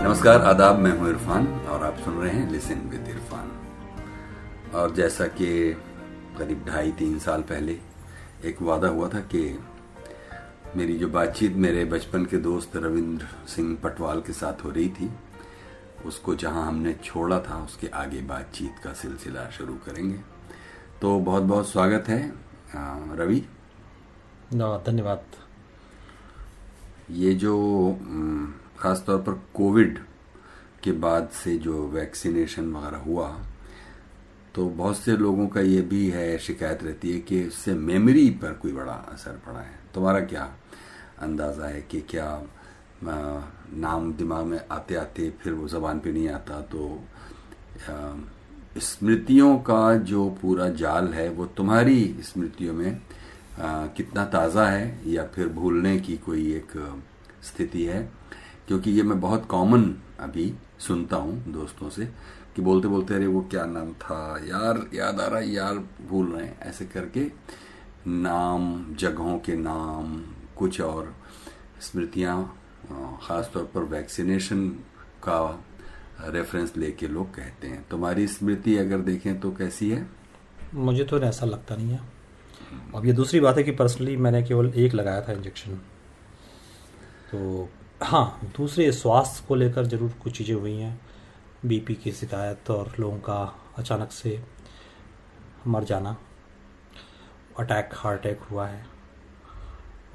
नमस्कार, आदाब। मैं हूं इरफान और आप सुन रहे हैं लिसन विद इरफान। और जैसा कि करीब 2.5-3 साल पहले एक वादा हुआ था कि मेरी जो बातचीत मेरे बचपन के दोस्त रविंद्र सिंह पटवाल के साथ हो रही थी, उसको जहां हमने छोड़ा था उसके आगे बातचीत का सिलसिला शुरू करेंगे। तो बहुत बहुत स्वागत है रवि। धन्यवाद। ये जो ख़ास तौर पर कोविड के बाद से जो वैक्सीनेशन वगैरह हुआ, तो बहुत से लोगों का ये भी है, शिकायत रहती है कि इससे मेमोरी पर कोई बड़ा असर पड़ा है। तुम्हारा क्या अंदाज़ा है कि क्या नाम दिमाग में आते आते फिर वो ज़बान पे नहीं आता, तो स्मृतियों का जो पूरा जाल है वो तुम्हारी स्मृतियों में कितना ताज़ा है या फिर भूलने की कोई एक स्थिति है? क्योंकि ये मैं बहुत कॉमन अभी सुनता हूँ दोस्तों से कि बोलते बोलते अरे वो क्या नाम था यार, याद आ रहा है यार, भूल रहे हैं, ऐसे करके नाम, जगहों के नाम, कुछ और स्मृतियाँ, ख़ास तौर पर वैक्सीनेशन का रेफरेंस लेके लोग कहते हैं। तुम्हारी स्मृति अगर देखें तो कैसी है? मुझे तो ऐसा लगता नहीं है। अब ये दूसरी बात है कि पर्सनली मैंने केवल एक लगाया था इंजेक्शन। तो हाँ, दूसरे स्वास्थ्य को लेकर ज़रूर कुछ चीज़ें हुई हैं। बीपी की शिकायत और लोगों का अचानक से मर जाना, हार्ट अटैक हुआ है,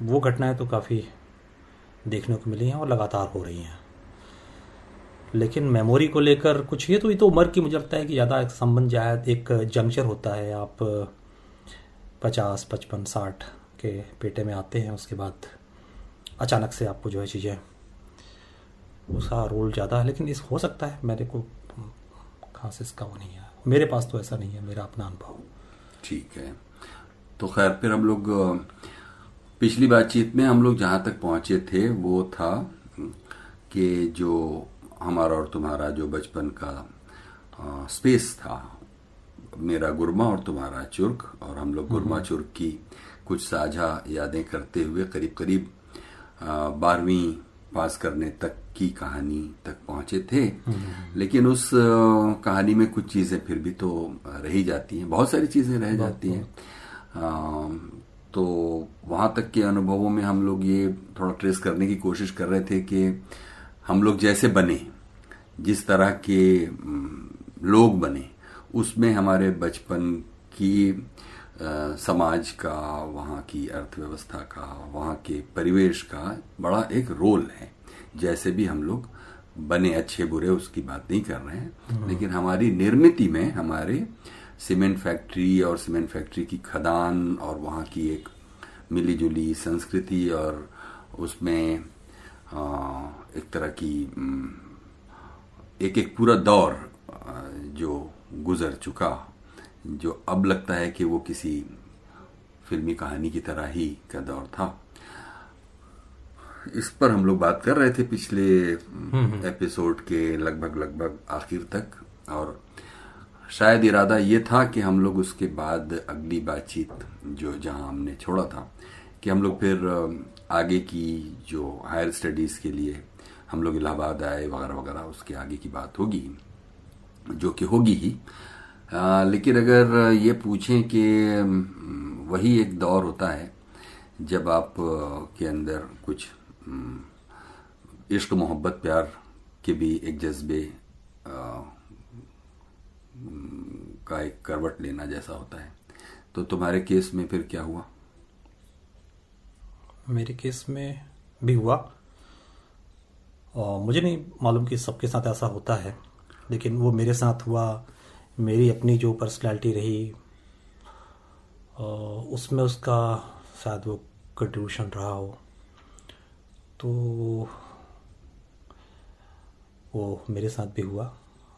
वो घटनाएं तो काफ़ी देखने को मिली हैं और लगातार हो रही हैं। लेकिन मेमोरी को लेकर कुछ ये तो उम्र की, मुझे लगता है कि ज़्यादा एक संबंध जायद एक जंक्चर होता है। आप 50, 55, 60 के पेटे में आते हैं, उसके बाद अचानक से आपको जो है चीज़ें, उसका रोल ज़्यादा है। लेकिन इस हो सकता है, मेरे को खास इसका वो नहीं है, मेरे पास तो ऐसा नहीं है, मेरा अपना अनुभव। ठीक है। तो खैर, फिर हम लोग पिछली बातचीत में हम लोग जहाँ तक पहुँचे थे वो था कि जो हमारा और तुम्हारा जो बचपन का स्पेस था, मेरा गुरमा और तुम्हारा चुर्क, और हम लोग गुरमा चुर्क की कुछ साझा यादें करते हुए करीब करीब 12वीं पास करने तक की कहानी तक पहुंचे थे। लेकिन उस कहानी में कुछ चीज़ें फिर भी तो रह ही जाती हैं, बहुत सारी चीज़ें रह जाती हैं। तो वहाँ तक के अनुभवों में हम लोग ये थोड़ा ट्रेस करने की कोशिश कर रहे थे कि हम लोग जैसे बने, जिस तरह के लोग बने, उसमें हमारे बचपन की समाज का, वहाँ की अर्थव्यवस्था का, वहाँ के परिवेश का बड़ा एक रोल है। जैसे भी हम लोग बने, अच्छे बुरे उसकी बात नहीं कर रहे हैं, लेकिन हमारी निर्मिति में हमारे सीमेंट फैक्ट्री और सीमेंट फैक्ट्री की खदान और वहाँ की एक मिली जुली संस्कृति, और उसमें एक तरह की एक पूरा दौर जो गुजर चुका, जो अब लगता है कि वो किसी फिल्मी कहानी की तरह ही का दौर था। इस पर हम लोग बात कर रहे थे पिछले एपिसोड के लगभग आखिर तक, और शायद इरादा ये था कि हम लोग उसके बाद अगली बातचीत जो जहां हमने छोड़ा था, कि हम लोग फिर आगे की जो हायर स्टडीज़ के लिए हम लोग इलाहाबाद आए वगैरह वगैरह, उसके आगे की बात होगी, जो कि होगी ही। लेकिन अगर ये पूछें कि वही एक दौर होता है जब आप के अंदर कुछ इश्क, मोहब्बत, प्यार के भी एक जज्बे का एक करवट लेना जैसा होता है। तो तुम्हारे केस में फिर क्या हुआ? मेरे केस में भी हुआ, और मुझे नहीं मालूम कि सबके साथ ऐसा होता है, लेकिन वो मेरे साथ हुआ। मेरी अपनी जो पर्सनैलिटी रही, उसमें उसका शायद वो कंट्रीब्यूशन रहा हो, तो वो मेरे साथ भी हुआ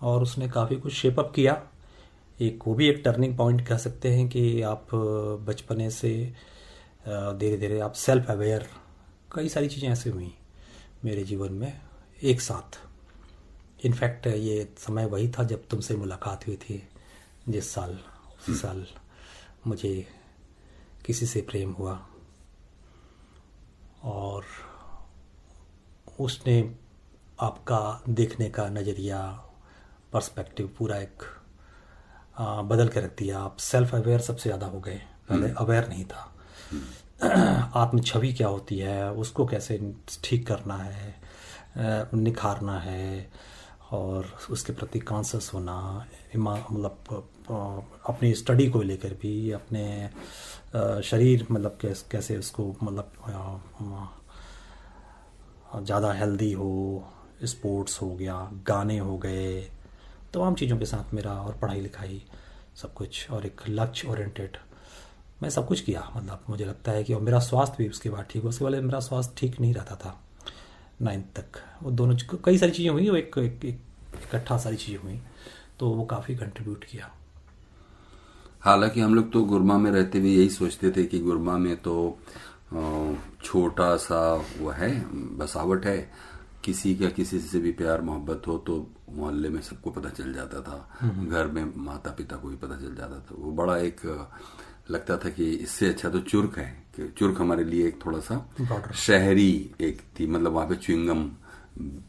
और उसने काफ़ी कुछ शेप अप किया। वो भी एक टर्निंग पॉइंट कह सकते हैं कि आप बचपने से धीरे धीरे आप सेल्फ अवेयर, कई सारी चीज़ें ऐसी हुई मेरे जीवन में एक साथ। इनफैक्ट ये समय वही था जब तुमसे मुलाकात हुई थी, जिस साल, उसी साल मुझे किसी से प्रेम हुआ, और उसने आपका देखने का नज़रिया, पर्सपेक्टिव पूरा एक बदल के रख दिया। आप सेल्फ अवेयर सबसे ज़्यादा हो गए, पहले अवेयर नहीं था। आत्म छवि क्या होती है, उसको कैसे ठीक करना है, निखारना है, और उसके प्रति कॉन्शियस होना, मतलब अपनी स्टडी को लेकर भी, अपने शरीर मतलब कैसे उसको मतलब ज़्यादा हेल्दी हो, स्पोर्ट्स हो गया, गाने हो गए, तमाम चीज़ों के साथ मेरा, और पढ़ाई लिखाई सब कुछ, और एक लक्ष्य ओरिएंटेड मैं सब कुछ किया। मतलब मुझे लगता है कि, और मेरा स्वास्थ्य भी उसके बाद ठीक हुआ। उसके पहले मेरा स्वास्थ्य ठीक नहीं रहता था 9th तक। वो दोनों कई सारी चीज़ें हुई, वो एक इकट्ठा सारी चीज़ें हुई, तो वो काफ़ी कंट्रीब्यूट किया। हालांकि हम लोग तो गुरमा में रहते हुए यही सोचते थे कि गुरमा में तो छोटा सा वो है, बसावट है, किसी का किसी से भी प्यार मोहब्बत हो तो मोहल्ले में सबको पता चल जाता था, घर में माता पिता को भी पता चल जाता था। वो बड़ा एक लगता था कि इससे अच्छा तो चुर्क है, कि चुर्क हमारे लिए एक थोड़ा सा शहरी एक थी, मतलब वहाँ पे च्युइंगम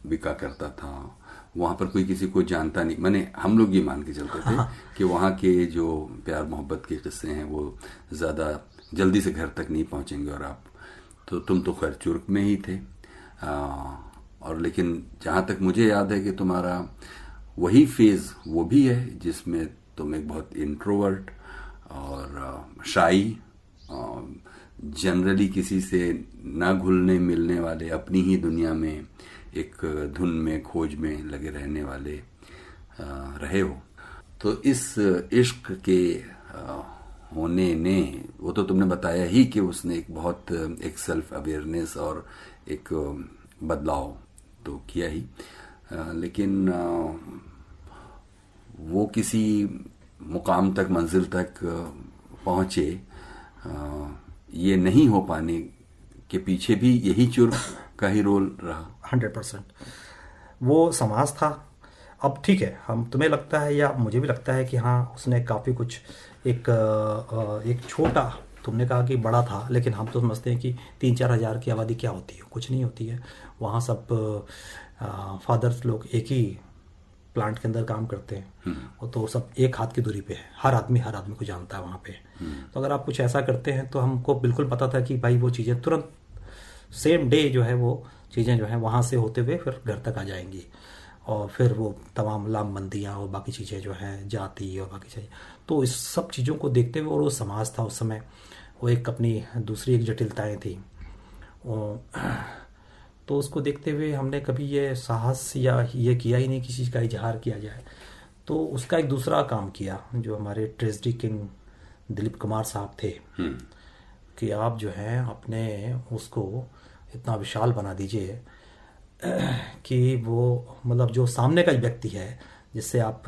बिका करता था, वहाँ पर कोई किसी को जानता नहीं। मैंने हम लोग ये मान के चलते थे कि वहाँ के जो प्यार मोहब्बत के किस्से हैं वो ज़्यादा जल्दी से घर तक नहीं पहुँचेंगे, और आप तो तुम तो खैर चुर्क में ही थे। और लेकिन जहाँ तक मुझे याद है कि तुम्हारा वही फेज़ वो भी है जिसमें तुम एक बहुत इंट्रोवर्ट और शाई, जनरली किसी से ना घुलने मिलने वाले, अपनी ही दुनिया में एक धुन में खोज में लगे रहने वाले रहे हो। तो इस इश्क के होने ने, वो तो तुमने बताया ही कि उसने एक बहुत एक सेल्फ अवेयरनेस और एक बदलाव तो किया ही, लेकिन वो किसी मुकाम तक, मंजिल तक पहुँचे, ये नहीं हो पाने के पीछे भी यही चुर्क का ही रोल रहा। 100% वो समाज था। अब ठीक है, हम तुम्हें लगता है या मुझे भी लगता है कि हाँ उसने काफ़ी कुछ एक छोटा, तुमने कहा कि बड़ा था, लेकिन हम तो समझते हैं कि 3-4 हज़ार की आबादी क्या होती है, कुछ नहीं होती है। वहाँ सब फादर्स लोग एक ही प्लांट के अंदर काम करते हैं, और तो सब एक हाथ की दूरी पे है, हर आदमी को जानता है वहाँ पे। तो अगर आप कुछ ऐसा करते हैं तो हमको बिल्कुल पता था कि भाई वो चीज़ें तुरंत सेम डे जो है वो चीज़ें जो हैं वहाँ से होते हुए फिर घर तक आ जाएंगी, और फिर वो तमाम लामबंदियाँ और बाकी चीज़ें जो हैं, जाति और बाकी चीज़ें, तो इस सब चीज़ों को देखते हुए, और वो समाज था उस समय, वो एक अपनी दूसरी एक जटिलताएँ थी, तो उसको देखते हुए हमने कभी ये साहस या ये किया ही नहीं किसी चीज़ का इजहार किया जाए। तो उसका एक दूसरा काम किया जो हमारे ट्रेजेडी किंग दिलीप कुमार साहब थे, कि आप जो हैं अपने उसको इतना विशाल बना दीजिए कि वो मतलब जो सामने का व्यक्ति है जिससे आप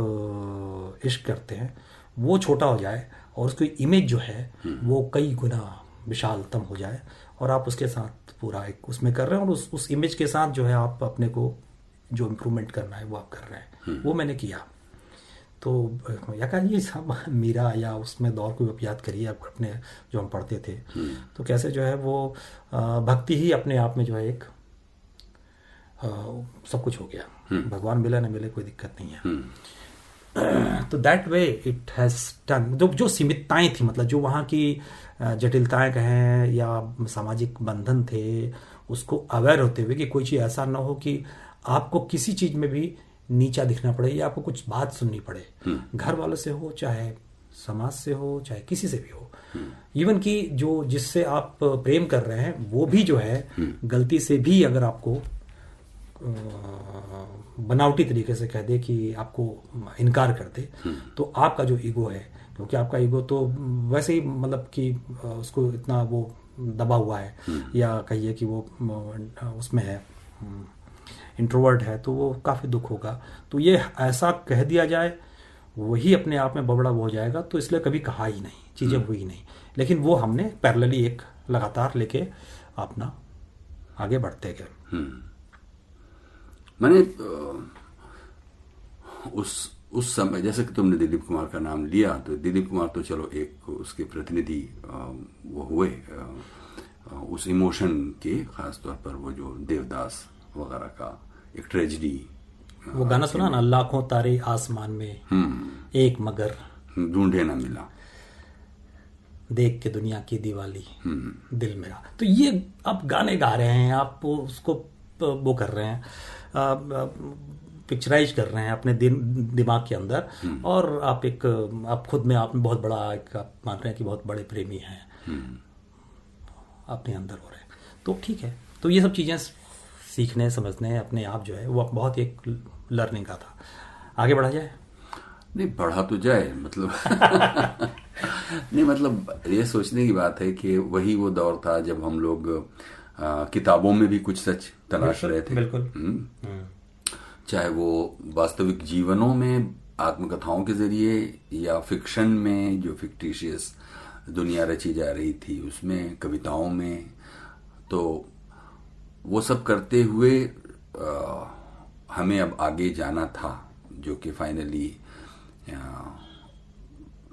इश्क करते हैं वो छोटा हो जाए, और उसकी इमेज जो है वो कई गुना विशालतम हो जाए, और आप उसके साथ पूरा एक उसमें कर रहे हैं, और उस इमेज के साथ जो है आप अपने को जो इम्प्रूवमेंट करना है वो आप कर रहे हैं। वो मैंने किया। तो या कहिए सब मीरा या उसमें दौर को आप याद करिए, आप अपने जो हम पढ़ते थे, तो कैसे जो है वो भक्ति ही अपने आप में जो है एक सब कुछ हो गया। भगवान मिले न मिले कोई दिक्कत नहीं है। तो that way it has done. जो सीमितताएं थी, मतलब जो वहाँ की जटिलताएं कहें या सामाजिक बंधन थे, उसको अवेयर होते हुए कि कोई चीज़ ऐसा ना हो कि आपको किसी चीज़ में भी नीचा दिखना पड़े या आपको कुछ बात सुननी पड़े, घर वालों से हो, चाहे समाज से हो, चाहे किसी से भी हो। इवन कि जो जिससे आप प्रेम कर रहे हैं वो भी जो है गलती से भी अगर आपको बनावटी तरीके से कह दे कि आपको इनकार कर दे, तो आपका जो ईगो है, क्योंकि आपका ईगो तो वैसे ही मतलब कि उसको इतना वो दबा हुआ है, या कहिए कि वो उसमें है, इंट्रोवर्ट है, तो वो काफ़ी दुख होगा। तो ये ऐसा कह दिया जाए वही अपने आप में बबड़ा हो जाएगा, तो इसलिए कभी कहा ही नहीं, चीज़ें हुई नहीं। लेकिन वो हमने पैरेलली एक लगातार लेके अपना आगे बढ़ते गए। मैंने उस समय, जैसे कि तुमने दिलीप कुमार का नाम लिया, तो दिलीप कुमार तो चलो एक उसके प्रतिनिधि वो हुए उस इमोशन के, खास तौर पर वो जो देवदास वगैरह का एक ट्रेजिडी। वो गाना सुना ना, लाखों तारे आसमान में एक मगर ढूंढे ना मिला, देख के दुनिया की दिवाली दिल मेरा। तो ये आप गाने गा रहे हैं, आप उसको वो कर रहे हैं, पिक्चराइज कर रहे हैं अपने दिमाग के अंदर, और आप खुद में आप बहुत बड़ा एक आप मान रहे हैं कि बहुत बड़े प्रेमी हैं, अपने अंदर हो रहे हैं। तो ठीक है, तो ये सब चीज़ें सीखने समझने अपने आप जो है वो बहुत ही एक लर्निंग का था। आगे बढ़ा जाए? नहीं बढ़ा तो जाए, मतलब नहीं, मतलब ये सोचने की बात है कि वही वो दौर था जब हम लोग किताबों में भी कुछ सच तलाश रहे थे। बिल्कुल। चाहे वो वास्तविक जीवनों में आत्मकथाओं के जरिए या फिक्शन में जो फिक्टिशियस दुनिया रची जा रही थी उसमें, कविताओं में, तो वो सब करते हुए हमें अब आगे जाना था, जो कि फाइनली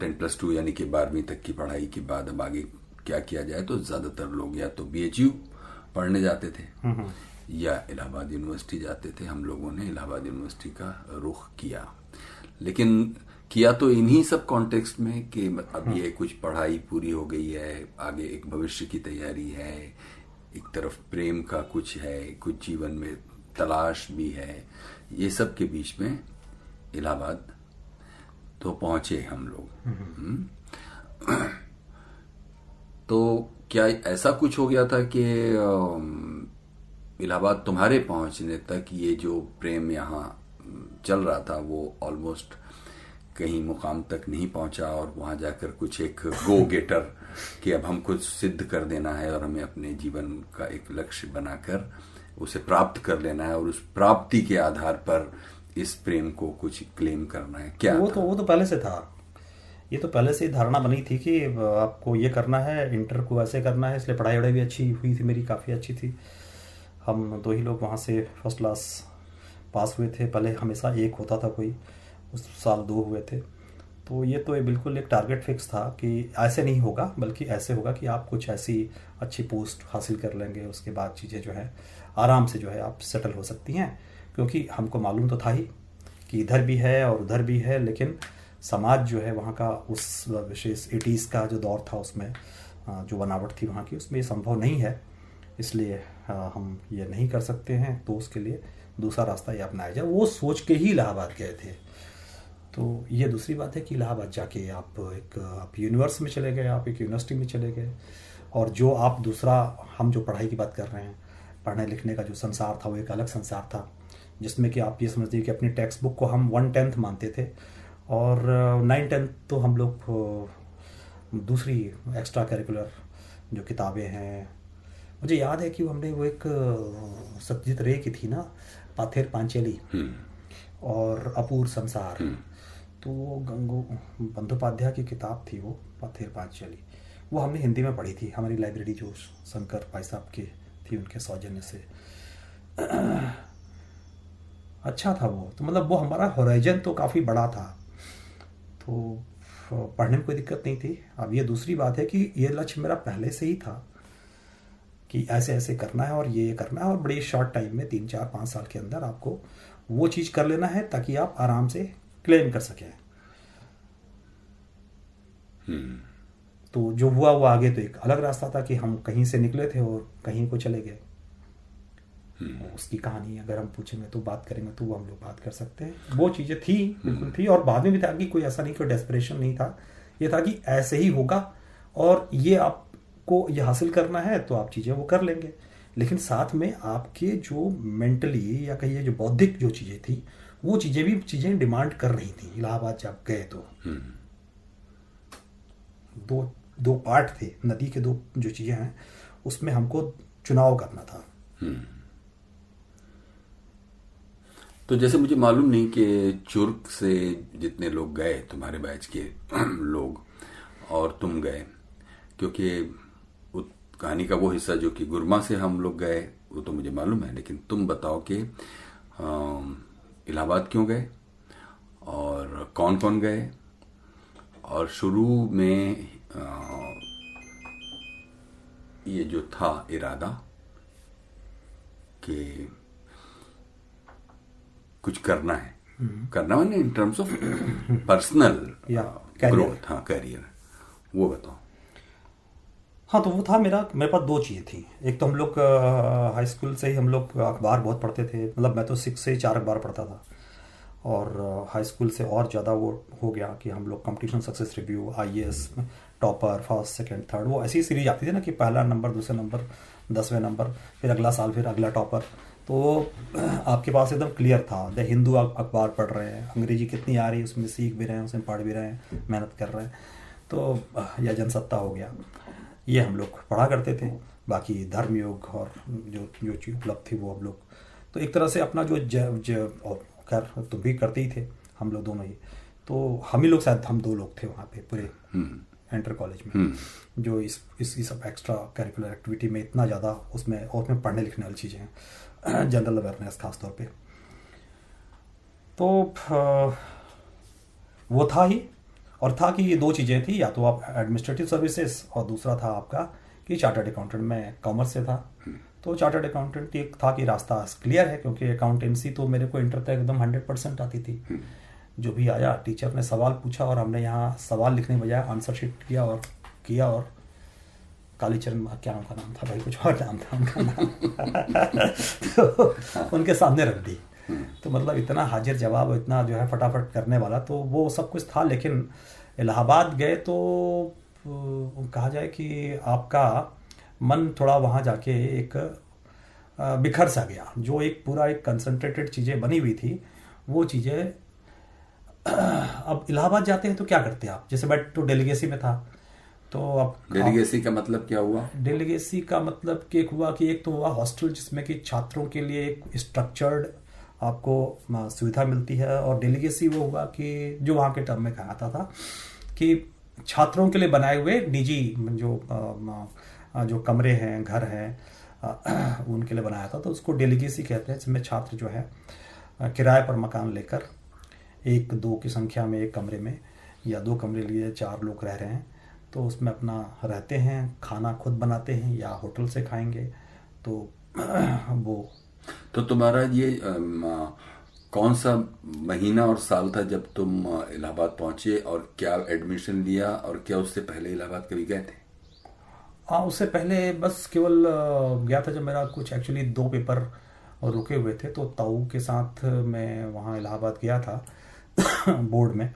10+2 यानी कि 12वीं तक की पढ़ाई के बाद अब आगे क्या किया जाए। तो ज़्यादातर लोग या तो BHU पढ़ने जाते थे या इलाहाबाद यूनिवर्सिटी जाते थे। हम लोगों ने इलाहाबाद यूनिवर्सिटी का रुख किया, लेकिन किया तो इन्हीं सब कॉन्टेक्स्ट में कि अब ये कुछ पढ़ाई पूरी हो गई है, आगे एक भविष्य की तैयारी है, एक तरफ प्रेम का कुछ है, कुछ जीवन में तलाश भी है, ये सब के बीच में इलाहाबाद तो पहुंचे हम लोग। तो क्या ऐसा कुछ हो गया था कि इलाहाबाद तुम्हारे पहुंचने तक ये जो प्रेम यहाँ चल रहा था वो ऑलमोस्ट कहीं मुकाम तक नहीं पहुंचा, और वहां जाकर कुछ एक गो गेटर कि अब हमको सिद्ध कर देना है और हमें अपने जीवन का एक लक्ष्य बनाकर उसे प्राप्त कर लेना है, और उस प्राप्ति के आधार पर इस प्रेम को कुछ क्लेम करना है? क्या वो तो पहले से था। ये तो पहले से ही धारणा बनी थी कि आपको ये करना है, इंटर को ऐसे करना है, इसलिए पढ़ाई वढ़ाई भी अच्छी हुई थी, मेरी काफ़ी अच्छी थी। हम 2 ही लोग वहाँ से फर्स्ट क्लास पास हुए थे। पहले हमेशा एक होता था कोई, उस साल 2 हुए थे। तो ये तो बिल्कुल एक टारगेट फिक्स था कि ऐसे नहीं होगा, बल्कि ऐसे होगा कि आप कुछ ऐसी अच्छी पोस्ट हासिल कर लेंगे, उसके बाद चीज़ें जो है आराम से जो है आप सेटल हो सकती हैं। क्योंकि हमको मालूम तो था ही कि इधर भी है और उधर भी है, लेकिन समाज जो है वहाँ का उस विशेष 80s का जो दौर था उसमें जो बनावट थी वहाँ की, उसमें ये संभव नहीं है, इसलिए हम ये नहीं कर सकते हैं। तो उसके लिए दूसरा रास्ता ये अपनाया जाए, वो सोच के ही इलाहाबाद गए थे। तो ये दूसरी बात है कि इलाहाबाद जाके आप यूनिवर्स में चले गए, आप एक यूनिवर्सिटी में चले गए, और जो आप दूसरा हम जो पढ़ाई की बात कर रहे हैं, पढ़ने लिखने का जो संसार था वो एक अलग संसार था, जिसमें कि आप ये समझिए कि अपनी टेक्स्ट बुक को हम 1/10 मानते थे, और 9/10 तो हम लोग दूसरी एक्स्ट्रा करिकुलर जो किताबें हैं। मुझे याद है कि हमने वो एक सत्यजीत रे की थी ना, पाथेर पांचाली और अपूर्व संसार, तो वो गंगो बंदोपाध्याय की किताब थी वो पाथेर पांचाली, वो हमने हिंदी में पढ़ी थी। हमारी लाइब्रेरी जो शंकर भाई साहब की थी, उनके सौजन्य से। अच्छा था वो, तो मतलब वो हमारा होराइजन तो काफ़ी बड़ा था, तो पढ़ने में कोई दिक्कत नहीं थी। अब ये दूसरी बात है कि ये लक्ष्य मेरा पहले से ही था कि ऐसे ऐसे करना है और ये करना है, और बड़ी शॉर्ट टाइम में 3, 4, 5 साल के अंदर आपको वो चीज़ कर लेना है ताकि आप आराम से क्लेम कर सकें। तो जो हुआ वो आगे तो एक अलग रास्ता था कि हम कहीं से निकले थे और कहीं को चले गए। उसकी कहानी अगर हम पूछेंगे तो बात करेंगे तो वो हम लोग बात कर सकते हैं। वो चीज़ें थी, बिल्कुल थी, और बाद में भी था कि कोई ऐसा नहीं, कोई डेस्परेशन नहीं था। ये था कि ऐसे ही होगा और ये आपको ये हासिल करना है तो आप चीज़ें वो कर लेंगे, लेकिन साथ में आपके जो मेंटली या कहिए जो बौद्धिक जो चीज़ें थी वो चीज़ें डिमांड कर रही थी। इलाहाबाद जब गए तो दो पार्ट थे, नदी के 2 जो चीज़ें हैं उसमें हमको चुनाव करना था। तो जैसे मुझे मालूम नहीं कि चुर्क से जितने लोग गए तुम्हारे बैच के लोग और तुम गए, क्योंकि कहानी का वो हिस्सा जो कि गुरमा से हम लोग गए वो तो मुझे मालूम है, लेकिन तुम बताओ कि इलाहाबाद क्यों गए और कौन कौन गए, और शुरू में ये जो था इरादा कि कुछ करना है, करना मैंने इन टर्म्स ऑफ पर्सनल या कैरियर। ग्रोथ, हाँ कैरियर, वो बताओ। हाँ, तो वो था मेरे पास दो चीज़ें थी। एक तो हम लोग हाई स्कूल से ही हम लोग अखबार बहुत पढ़ते थे, मतलब मैं तो 6 से ही 4 अखबार पढ़ता था। और हाई स्कूल से और ज़्यादा वो हो गया कि हम लोग competition success review, IAS, topper, first second third, वो ऐसी सीरीज आती थी ना कि पहला नंबर, दूसरे नंबर, 10वें नंबर, फिर अगला साल फिर अगला टॉपर। तो आपके पास एकदम क्लियर था। द हिंदू आप अखबार पढ़ रहे हैं, अंग्रेजी कितनी आ रही है, उसमें सीख भी रहे हैं, उसमें पढ़ भी रहे हैं, मेहनत कर रहे हैं। तो या जनसत्ता हो गया, ये हम लोग पढ़ा करते थे। बाकी धर्मयोग और जो जो चीज़ उपलब्ध थी वो हम लोग, तो एक तरह से अपना जो और खैर तुम भी करते ही थे, हम लोग दोनों ही। तो हम ही लोग, शायद हम 2 लोग थे वहाँ पे पूरे एंटर कॉलेज में, जो इस सब एक्स्ट्रा करिकुलर एक्टिविटी में इतना ज़्यादा उसमें, और उसमें पढ़ने लिखने वाली चीज़ें हैं, जनरल अवेयरनेस खास तौर पे। तो वो था ही। और था कि ये 2 चीज़ें थी, या तो आप एडमिनिस्ट्रेटिव सर्विसेज और दूसरा था आपका कि चार्टर्ड अकाउंटेंट। में कॉमर्स से था, तो चार्टर्ड अकाउंटेंट एक था कि रास्ता क्लियर है, क्योंकि अकाउंटेंसी तो मेरे को इंटर तक एकदम 100% आती थी। जो भी आया, टीचर ने सवाल पूछा और हमने यहाँ सवाल लिखने बजाय आंसर शीट किया और कालीचरण, क्या उनका नाम था भाई, कुछ और नाम था उनका नाम तो उनके सामने रख दी। तो मतलब इतना हाजिर जवाब, इतना जो है फटाफट करने वाला, तो वो सब कुछ था। लेकिन इलाहाबाद गए तो कहा जाए कि आपका मन थोड़ा वहाँ जाके एक बिखर सा गया। जो एक पूरा एक कंसंट्रेटेड चीज़ें बनी हुई थी, वो चीज़ें अब इलाहाबाद जाते हैं तो क्या करते हैं आप, जैसे मैं तो डेलीगेसी में था, तो अब डेलीगेसी का मतलब क्या हुआ? डेलीगेसी का मतलब कि एक हुआ कि एक तो हुआ हॉस्टल, जिसमें कि छात्रों के लिए एक स्ट्रक्चर्ड आपको सुविधा मिलती है। और डेलीगेसी वो हुआ कि जो वहाँ के टर्म में कहा था कि छात्रों के लिए बनाए हुए निजी जो कमरे हैं, घर हैं, उनके लिए बनाया था, तो उसको डेलीगेसी कहते हैं। जिसमें छात्र जो है किराए पर मकान लेकर 1-2 की संख्या में एक कमरे में, या 2 कमरे लिए 4 लोग रह रहे हैं, तो उसमें अपना रहते हैं, खाना खुद बनाते हैं या होटल से खाएंगे। तो वो तो तुम्हारा ये कौन सा महीना और साल था जब तुम इलाहाबाद पहुंचे, और क्या एडमिशन लिया, और क्या उससे पहले इलाहाबाद कभी गए थे? हाँ, उससे पहले बस केवल गया था जब मेरा कुछ एक्चुअली 2 पेपर रुके हुए थे, तो ताऊ के साथ मैं वहाँ इलाहाबाद गया था बोर्ड में,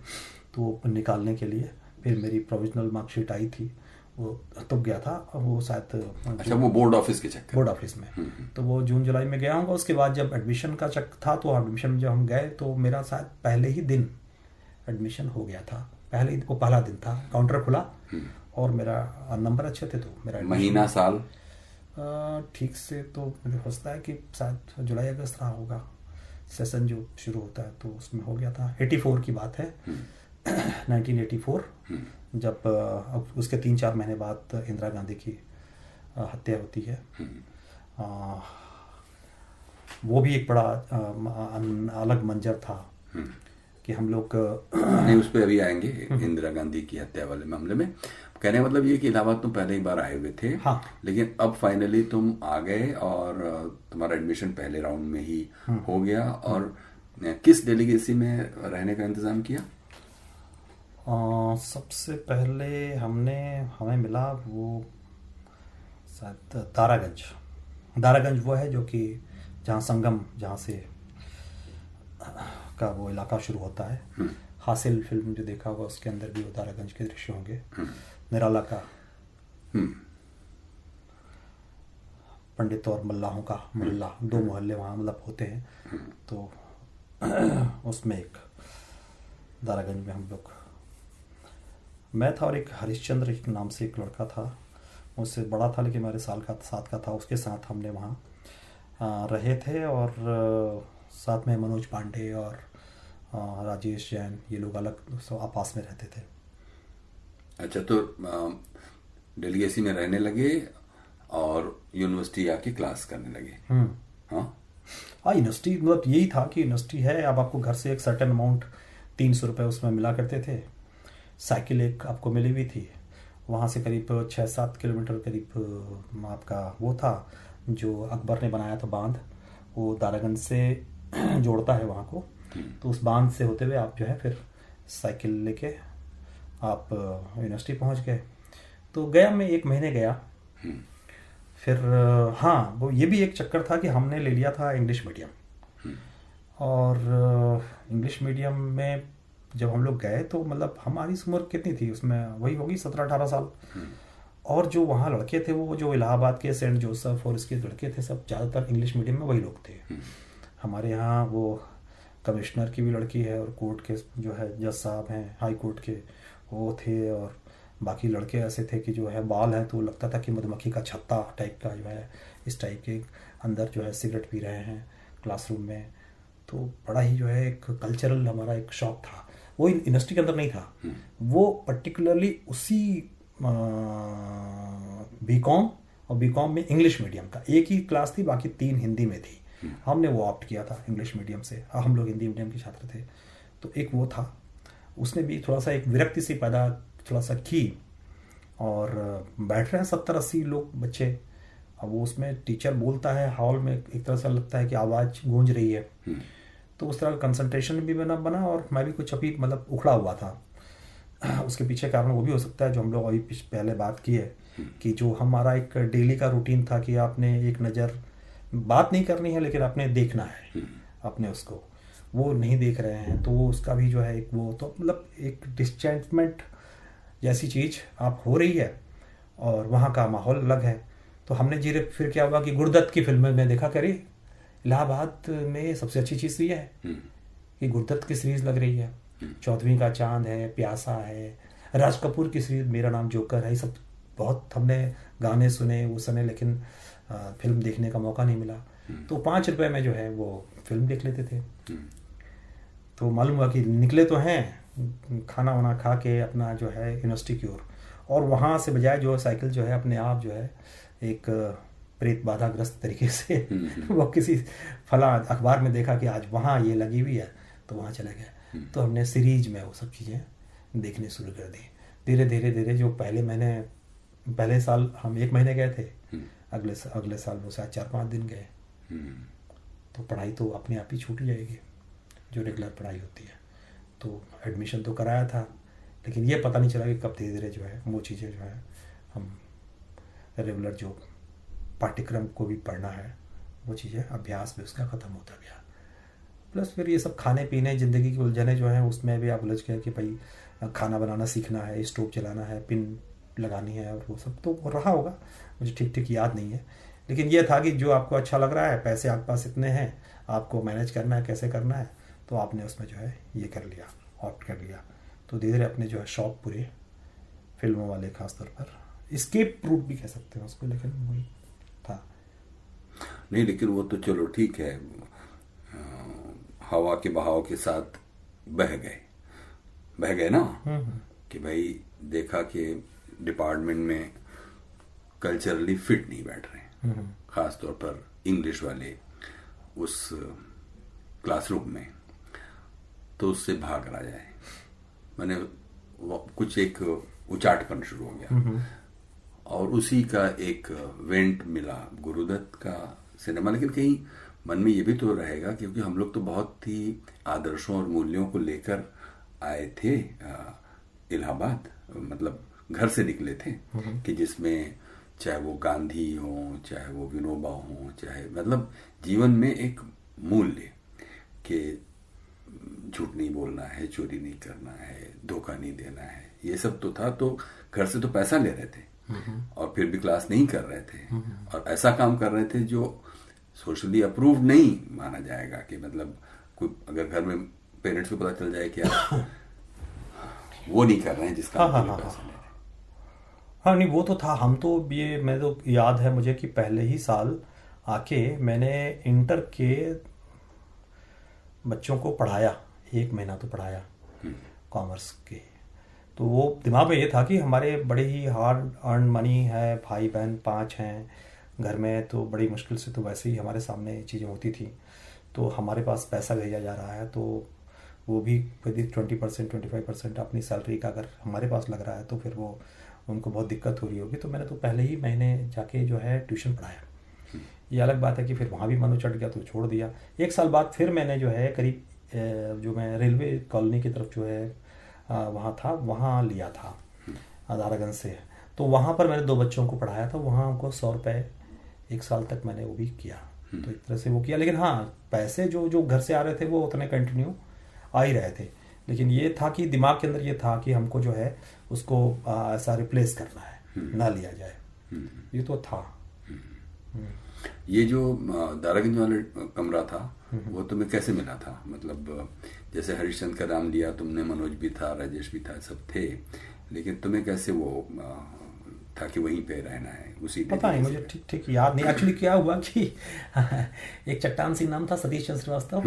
तो निकालने के लिए। फिर मेरी प्रोविजनल मार्कशीट आई थी, वो तब गया था। वो शायद अच्छा, वो बोर्ड ऑफिस के चक्कर? बोर्ड ऑफिस में। तो वो जून जुलाई में गया हूँ। उसके बाद जब एडमिशन का चक था, तो एडमिशन में जब हम गए तो मेरा शायद पहले ही दिन एडमिशन हो गया था। वो पहला दिन था, काउंटर खुला और मेरा नंबर अच्छे थे, तो मेरा महीना साल ठीक से तो मुझे सोचता है कि शायद जुलाई अगस्त रहा होगा, सेशन जो शुरू होता है, तो उसमें हो गया था। 84 की बात है, 1984, जब अब उसके 3-4 महीने बाद इंदिरा गांधी की हत्या होती है। वो भी एक बड़ा अलग मंजर था कि हम लोग नहीं, उस पर अभी आएंगे, इंदिरा गांधी की हत्या वाले मामले में। कहने का मतलब ये कि इलाहाबाद तुम पहले एक बार आए हुए थे, हाँ, लेकिन अब फाइनली तुम आ गए और तुम्हारा एडमिशन पहले राउंड में ही हो गया। और किस डेलीगेसी में रहने का इंतजाम किया? सबसे पहले हमें मिला वो शायद दारागंज वो है जो कि जहाँ संगम, जहाँ से का वो इलाका शुरू होता है। हासिल फिल्म जो देखा होगा उसके अंदर भी वो दारागंज के दृश्य होंगे। निराला का पंडित और मल्लाहों का मोहल्ला, 2 मोहल्ले वहाँ मतलब होते हैं। तो उसमें एक दारागंज में हम लोग, मैं था और एक हरिश्चंद्र एक नाम से एक लड़का था, मुझसे बड़ा था लेकिन मेरे साथ का था। उसके साथ हमने वहाँ रहे थे। और साथ में मनोज पांडे और राजेश जैन, ये लोग अलग सब आपस में रहते थे। अच्छा, तो डेलीगेसी में रहने लगे और यूनिवर्सिटी आके क्लास करने लगे? हाँ, यूनिवर्सिटी मतलब यही था कि यूनिवर्सिटी है, अब आपको घर से एक सर्टेन अमाउंट 300 रुपये उसमें मिला करते थे। साइकिल एक आपको मिली हुई थी। वहाँ से करीब 6-7 किलोमीटर करीब आपका वो था जो अकबर ने बनाया था बांध, वो दारागंज से जोड़ता है वहाँ को। तो उस बांध से होते हुए आप जो है फिर साइकिल लेके आप यूनिवर्सिटी पहुँच गए। तो गया मैं 1 महीने गया। फिर हाँ, वो ये भी एक चक्कर था कि हमने ले लिया था इंग्लिश मीडियम। और इंग्लिश मीडियम में जब हम लोग गए तो मतलब हमारी उम्र कितनी थी उसमें, वही होगी 17-18 साल। और जो वहाँ लड़के थे वो जो इलाहाबाद के सेंट जोसेफ और इसके लड़के थे सब ज़्यादातर इंग्लिश मीडियम में वही लोग थे। हमारे यहाँ वो कमिश्नर की भी लड़की है और कोर्ट के जो है जज साहब हैं हाई कोर्ट के, वो थे। और बाकी लड़के ऐसे थे कि जो है बाल हैं तो लगता था कि मधुमक्खी का छत्ता टाइप का जो है, इस टाइप के अंदर जो है सिगरेट पी रहे हैं क्लासरूम में। तो बड़ा ही जो है एक कल्चरल हमारा एक शौक था। वो यूनिवर्सिटी के अंदर नहीं था, वो पर्टिकुलरली उसी बीकॉम और बीकॉम में इंग्लिश मीडियम था। एक ही क्लास थी, बाकी 3 हिंदी में थी। हमने वो ऑप्ट किया था इंग्लिश मीडियम से, हम लोग हिंदी मीडियम के छात्र थे। तो एक वो था, उसने भी थोड़ा सा एक विरक्ति सी पैदा थोड़ा सा की। और बैठ रहे हैं 70-80 लोग बच्चे, अब वो उसमें टीचर बोलता है हॉल में, एक तरह से लगता है कि आवाज़ गूंज रही है। तो उस तरह का कंसंट्रेशन भी बना और मैं भी कुछ अभी मतलब उखड़ा हुआ था। उसके पीछे कारण वो भी हो सकता है जो हम लोग अभी पहले बात की है कि जो हमारा एक डेली का रूटीन था कि आपने एक नज़र, बात नहीं करनी है लेकिन आपने देखना है अपने उसको, वो नहीं देख रहे हैं। तो वो उसका भी जो है एक वो तो मतलब एक डिसचेंटमेंट जैसी चीज़ आप हो रही है और वहाँ का माहौल अलग है। तो हमने जीरे फिर क्या हुआ कि गुरदत्त की फिल्म में देखा करी, इलाहाबाद में सबसे अच्छी चीज़ तो ये है कि गुरदत्त की सीरीज़ लग रही है। 14वीं का चांद है, प्यासा है, राज कपूर की सीरीज़ मेरा नाम जोकर है, ये सब बहुत हमने गाने सुने उस समय, लेकिन फिल्म देखने का मौका नहीं मिला। तो 5 रुपए में जो है वो फिल्म देख लेते थे। तो मालूम हुआ कि निकले तो हैं खाना वाना खा के अपना जो है यूनिवर्सिटी की ओर, और वहाँ से बजाय जो साइकिल जो है अपने आप जो है एक प्रेत बाधाग्रस्त तरीके से वो किसी फला अखबार में देखा कि आज वहाँ ये लगी हुई है तो वहाँ चले गए। तो हमने सीरीज में वो सब चीज़ें देखने शुरू कर दी। धीरे धीरे धीरे जो पहले साल हम 1 महीने गए थे, अगले साल वो शायद 4-5 दिन गए। तो पढ़ाई तो अपने आप ही छूट जाएगी जो रेगुलर पढ़ाई होती है। तो एडमिशन तो कराया था, लेकिन ये पता नहीं चला कि कब धीरे धीरे जो है वो चीज़ें जो है हम रेगुलर जो पाठ्यक्रम को भी पढ़ना है वो चीज़ें अभ्यास भी उसका ख़त्म होता गया। प्लस फिर ये सब खाने पीने ज़िंदगी की उलझने जो हैं उसमें भी आप उलझ गए कि भाई खाना बनाना सीखना है, स्टोव चलाना है, पिन लगानी है, और वो सब तो रहा होगा, मुझे ठीक ठीक याद नहीं है। लेकिन ये था कि जो आपको अच्छा लग रहा है, पैसे आपके पास इतने हैं, आपको मैनेज करना है, कैसे करना है, तो आपने उसमें जो है ये कर लिया, ऑप्ट कर लिया। तो धीरे धीरे अपने जो है शौक पूरे फिल्मों वाले खासतौर पर एस्केप रूट भी कह सकते हैं उसको, लेकिन वही था। नहीं, लेकिन वो तो चलो ठीक है, हवा के बहाव के साथ बह गए ना कि भाई देखा कि डिपार्टमेंट में कल्चरली फिट नहीं बैठ रहे, खास तौर पर इंग्लिश वाले उस क्लासरूम में, तो उससे भाग रहा जाए। मैंने कुछ एक उचाटपन शुरू हो गया और उसी का एक वेंट मिला गुरुदत्त का सिनेमा। लेकिन कहीं मन में ये भी तो रहेगा क्योंकि हम लोग तो बहुत ही आदर्शों और मूल्यों को लेकर आए थे इलाहाबाद, मतलब घर से निकले थे कि जिसमें चाहे वो गांधी हो, चाहे वो विनोबा हो, चाहे मतलब जीवन में एक मूल्य कि झूठ नहीं बोलना है, चोरी नहीं करना है, धोखा नहीं देना है, ये सब तो था। तो घर से तो पैसा ले रहे थे और फिर भी क्लास नहीं कर रहे थे और ऐसा काम कर रहे थे जो सोशली अप्रूव नहीं माना जाएगा कि मतलब कोई अगर घर में पेरेंट्स को पता चल जाए कि वो नहीं कर रहे हैं जिसका पैसा ले रहे हैं। हाँ नहीं, वो तो था। हम तो ये मैं तो याद है मुझे कि पहले ही साल आके मैंने इंटर के बच्चों को पढ़ाया, 1 महीना तो पढ़ाया कॉमर्स के। तो वो दिमाग में ये था कि हमारे बड़े ही हार्ड अर्न मनी है, भाई बहन 5 हैं घर में, तो बड़ी मुश्किल से तो वैसे ही हमारे सामने चीज़ें होती थी। तो हमारे पास पैसा भेजा जा रहा है, तो वो भी यदि 20% 25% अपनी सैलरी का अगर हमारे पास लग रहा है तो फिर वो उनको बहुत दिक्कत हो रही होगी। तो मैंने तो पहले ही महीने जाके जो है ट्यूशन पढ़ाया ये अलग बात है कि फिर वहाँ भी मन उचट गया तो छोड़ दिया। 1 साल बाद फिर मैंने जो है करीब जो मैं रेलवे कॉलोनी की तरफ जो है वहाँ था, वहाँ लिया था दारागंज से। तो वहाँ पर मैंने 2 बच्चों को पढ़ाया था, वहाँ उनको 100 रुपये 1 साल तक मैंने वो भी किया। तो एक तरह से वो किया, लेकिन हाँ पैसे जो जो घर से आ रहे थे वो उतने कंटिन्यू आ ही रहे थे। लेकिन ये था कि दिमाग के अंदर ये था कि हमको जो है उसको ऐसा रिप्लेस करना है, ना लिया जाए। ये तो था। ये जो दारागंज वाला कमरा था वो तुम्हें कैसे मिला था? मतलब जैसे हरिश्चंद्र का नाम लिया तुमने, मनोज भी था, राजेश भी था, सब थे, लेकिन तुम्हें कैसे वो था कि वहीं पे रहना है उसी पता नहीं, मुझे ठीक ठीक याद नहीं। एक्चुअली क्या हुआ कि एक चट्टान सिंह नाम था, सतीश चंद्र श्रीवास्तव,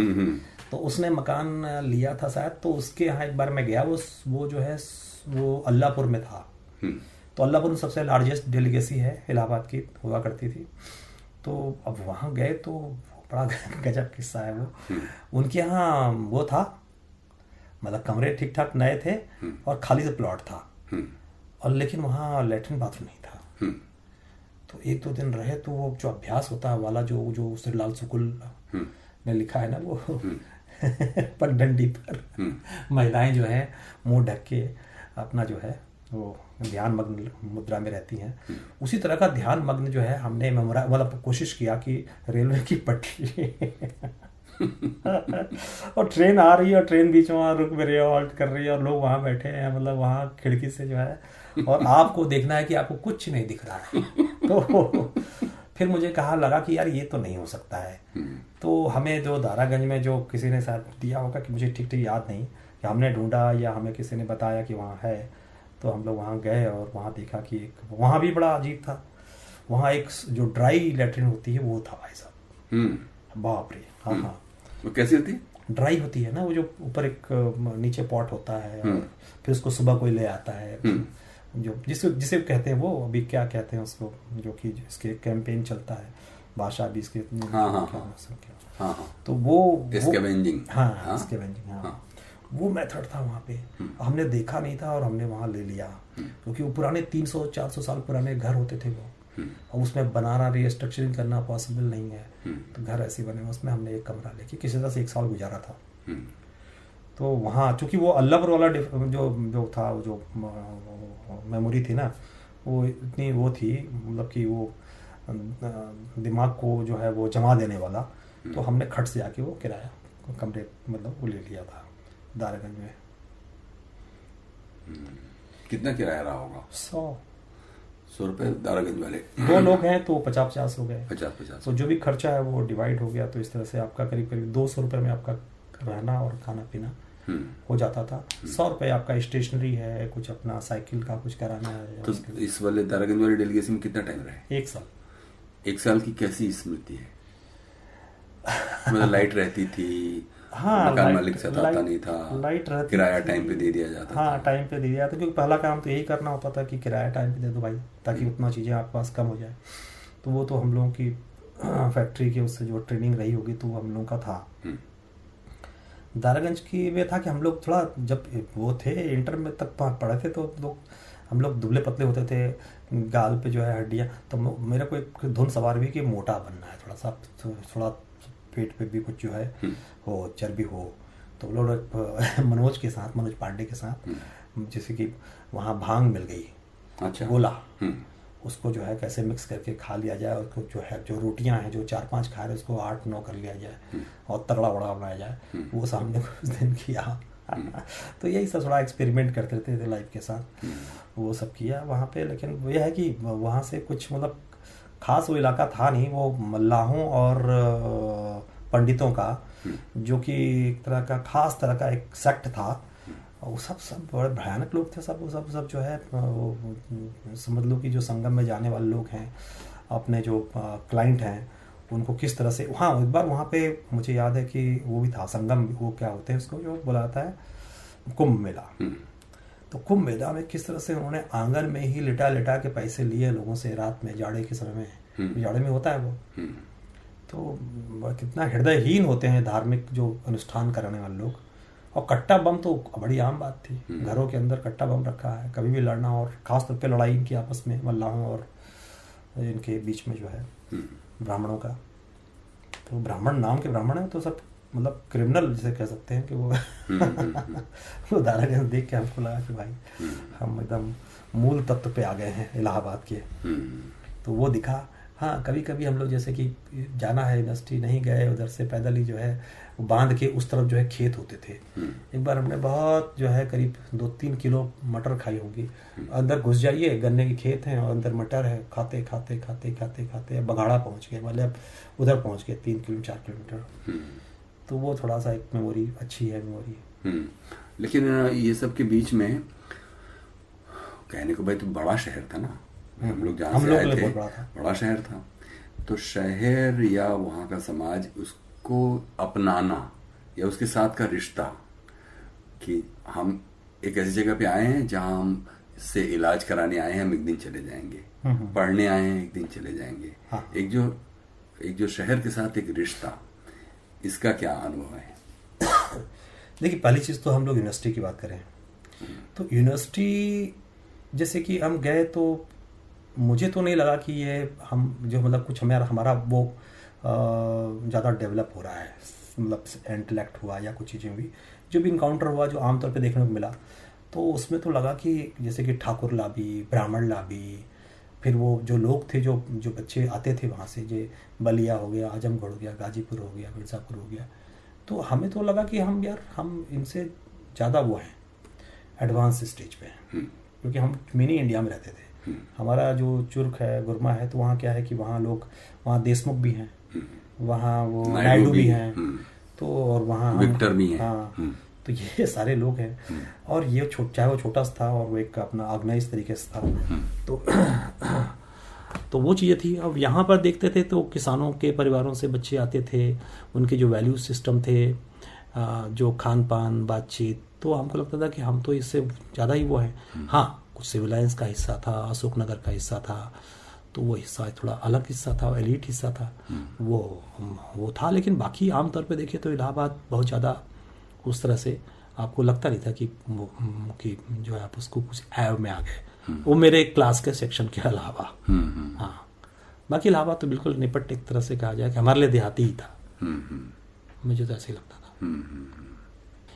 तो उसने मकान लिया था शायद, तो उसके यहाँ एक बार मैं गया। वो जो है वो अल्लाहपुर में था। तो अल्लाहपुर में सबसे लार्जेस्ट डेलीगेसी है इलाहाबाद की, हुआ करती थी। तो अब वहाँ गए तो बड़ा गजब किस्सा है वो। उनके यहाँ वो था, मतलब कमरे ठीक ठाक नए थे और खाली से प्लॉट था, और लेकिन वहाँ लेटरिन बाथरूम नहीं था। तो 1-2 दिन रहे तो वो जो अभ्यास होता है वाला, जो श्रीलाल शुक्ल ने लिखा है ना वो पगडंडी पर महिलाएं जो है मुंह ढक के अपना जो है वो ध्यान मग्न मुद्रा में रहती हैं, उसी तरह का ध्यान मग्न जो है हमने मतलब कोशिश किया कि रेलवे की पटरी और ट्रेन आ रही है और ट्रेन बीच में वहाँ रुक भी रही है, हॉल्ट कर रही है, और लोग वहाँ बैठे हैं, मतलब वहाँ खिड़की से जो है, और आपको देखना है कि आपको कुछ नहीं दिख रहा है। तो फिर मुझे कहा लगा कि यार ये तो नहीं हो सकता है। तो हमें जो दारागंज में जो किसी ने साथ दिया होगा, कि मुझे ठीक ठीक याद नहीं कि हमने ढूंढा या हमें किसी ने बताया कि वहाँ है, तो हम लोग वहाँ गए और वहाँ देखा कि वहाँ भी बड़ा अजीब था। वहाँ एक जो ड्राई लेटरिन होती है वो था भाई साहब, बाप रे। हाँ हाँ, वो कैसी होती? ड्राई होती है ना, वो जो ऊपर एक नीचे पॉट होता है, और फिर उसको सुबह कोई ले आता है, जो जिसे कहते हैं वो, अभी क्या कहते हैं उसको, जो कि इसके कैंपेन चलता है, भाषा भी इसके तो वो स्कैवेंजिंग। हाँ स्कैवेंजिंग, हाँ वो मेथड था वहाँ पे। हमने देखा नहीं था और हमने वहाँ ले लिया, क्योंकि वो पुराने 300-400 साल पुराने घर होते थे वो, और उसमें बनाना रिस्ट्रक्चरिंग करना पॉसिबल नहीं है। तो घर ऐसे बने, उसमें हमने एक कमरा लेके किसी तरह से 1 साल गुजारा था। तो वहाँ चूँकि वो अल्लाहपुर वाला जो था, वो जो मेमोरी थी ना, वो इतनी वो थी, मतलब कि वो दिमाग को जो है वो जमा देने वाला। तो हमने खट से आके वो किराया कमरे मतलब वो ले लिया था दारागंज में। कितना किराया रहा होगा? 100 रुपये दारागंज वाले। 2 लोग हैं तो 50-50 हो गए। 50-50। तो जो भी खर्चा है वो डिवाइड हो गया, तो इस तरह से आपका करीब करीब 200 रुपये में आपका रहना और खाना पीना हो जाता था। 100 रुपये आपका स्टेशनरी है, कुछ अपना साइकिल का कुछ कराना है। तो इस वाले दारागंज वाले डेलीगेशन में कितना टाइम रहे? 1 साल। 1 साल की कैसी स्मृति है? मतलब लाइट रहती थी? हाँ, मकान मालिक सताता नहीं था? लाइट रहती, किराया टाइम पे दे दिया जाता? हाँ टाइम पे दे दिया था, क्योंकि पहला काम तो यही करना होता था कि किराया टाइम पे दे दो भाई, ताकि उतना चीज़ें आपके पास कम हो जाए। तो वो तो हम लोगों की फैक्ट्री के उससे जो ट्रेनिंग रही होगी तो हम लोगों का था। दारागंज की में था कि हम लोग थोड़ा जब वो थे इंटर में तक पढ़े थे, तो हम लोग दुबले पतले होते थे, गाल पे जो है हड्डियाँ। तो मेरा को एक धुन सवार भी कि मोटा बनना है थोड़ा सा, थोड़ा पेट पे भी कुछ जो है हो, चर्बी हो। तो लोग मनोज पांडे के साथ जैसे कि वहाँ भांग मिल गई, अच्छा, गोला, उसको जो है कैसे मिक्स करके खा लिया जाए, और जो है जो रोटियां हैं जो 4-5 खा रहे उसको 8-9 कर लिया जाए और तगड़ा बड़ा बनाया जाए, वो सामने कुछ दिन किया। तो यही सब थोड़ा एक्सपेरिमेंट करते रहते थे लाइफ के साथ, वो सब किया वहाँ पे। लेकिन वो यह है कि वहाँ से कुछ मतलब खास वो इलाका था नहीं, वो मल्लाहों और पंडितों का जो कि एक तरह का खास तरह का एक सेक्ट था। वो सब बड़े भयानक लोग थे, सब जो है वो समझ लो कि जो संगम में जाने वाले लोग हैं, अपने जो क्लाइंट हैं उनको किस तरह से। हाँ, एक बार वहाँ पे मुझे याद है कि वो भी था संगम, वो क्या होते हैं उसको जो बुलाता है, कुंभ मेला। तो कुंभ मेला में किस तरह से उन्होंने आंगन में ही लिटा लिटा के पैसे लिए लोगों से रात में, जाड़े के समय में, जाड़े में होता है वो। तो कितना हृदयहीन होते हैं धार्मिक जो अनुष्ठान कराने वाले लोग। और कट्टा बम तो बड़ी आम बात थी, घरों के अंदर कट्टा बम रखा है, कभी भी लड़ना, और खास तौर पे लड़ाई इनकी आपस में मल्लाहों और इनके बीच में जो है ब्राह्मणों का। तो ब्राह्मण नाम के ब्राह्मण है तो सब मतलब क्रिमिनल जिसे कह सकते हैं कि वो वो दारागंज देख के हमको लगा कि भाई हम एकदम मूल तत्व पे आ गए हैं इलाहाबाद के। तो वो दिखा। हाँ, कभी कभी हम लोग जैसे कि जाना है यूनिवर्सिटी, नहीं गए, उधर से पैदल ही जो है बांध के उस तरफ जो है खेत होते थे। एक बार हमने बहुत जो है करीब 2-3 किलो मटर खाई होंगी। अंदर घुस जाइए, गन्ने के खेत हैं और अंदर मटर है, खाते खाते खाते खाते खाते बघाड़ा पहुंच गए, मतलब उधर पहुंच गए 3-4 किलोमीटर। तो वो थोड़ा सा एक मेमोरी अच्छी है मेमोरी। लेकिन ये सब के बीच में कहने को भाई तो बड़ा शहर था ना, हम लोग जहाँ से आए थे बड़ा शहर था। तो शहर या वहाँ का समाज, उसको अपनाना या उसके साथ का रिश्ता, कि हम एक ऐसी जगह पे आए हैं जहाँ हम से इलाज कराने आए हैं, हम एक दिन चले जाएंगे, पढ़ने आए हैं एक दिन चले जाएंगे। हाँ। एक जो शहर के साथ एक रिश्ता, इसका क्या अनुभव है? देखिए, पहली चीज़ तो हम लोग यूनिवर्सिटी की बात करें तो यूनिवर्सिटी जैसे कि हम गए तो मुझे तो नहीं लगा कि ये हम जो मतलब कुछ हमारा वो ज़्यादा डेवलप हो रहा है, मतलब इंटेलेक्ट हुआ या कुछ चीज़ें भी जो भी इनकाउंटर हुआ जो आमतौर पे देखने को मिला, तो उसमें तो लगा कि जैसे कि ठाकुर लाभी, ब्राह्मण लाभी, फिर वो जो लोग थे जो बच्चे आते थे वहाँ से, जो बलिया हो गया, आजमगढ़ हो गया, गाजीपुर हो गया, मिर्ज़ापुर हो गया, तो हमें तो लगा कि हम इनसे ज़्यादा वो हैं, एडवांस स्टेज पे हैं, क्योंकि हम मिनी इंडिया में रहते थे। हमारा जो चुर्क है, गुरमा है, तो वहाँ क्या है कि वहाँ देशमुख भी हैं, वहाँ वो नायडू भी हैं, तो और वहाँ विक्टर भी हैं। हाँ, तो ये सारे लोग हैं। और ये चाहे वो छोटा सा था और वो एक अपना ऑर्गेनाइज तरीके से था, तो वो चीज़ें थी। अब यहाँ पर देखते थे तो किसानों के परिवारों से बच्चे आते थे, उनके जो वैल्यू सिस्टम थे, जो खान पान, बातचीत, तो हमको लगता था कि हम तो इससे ज़्यादा ही वो हैं। हाँ, कुछ सिविलाइंस का हिस्सा था, अशोकनगर का हिस्सा था, तो वो हिस्सा थोड़ा अलग हिस्सा था, एलीट हिस्सा था, वो था। लेकिन बाकी आमतौर पे देखें तो इलाहाबाद बहुत ज़्यादा उस तरह से आपको लगता नहीं था कि जो है आप उसको कुछ ऐव में आ गए। वो मेरे क्लास के सेक्शन के अलावा, हाँ, बाकी इलाहाबाद तो बिल्कुल निपट एक तरह से कहा जाए कि हमारे लिए देहाती ही था। मुझे तो ऐसे ही लगता था।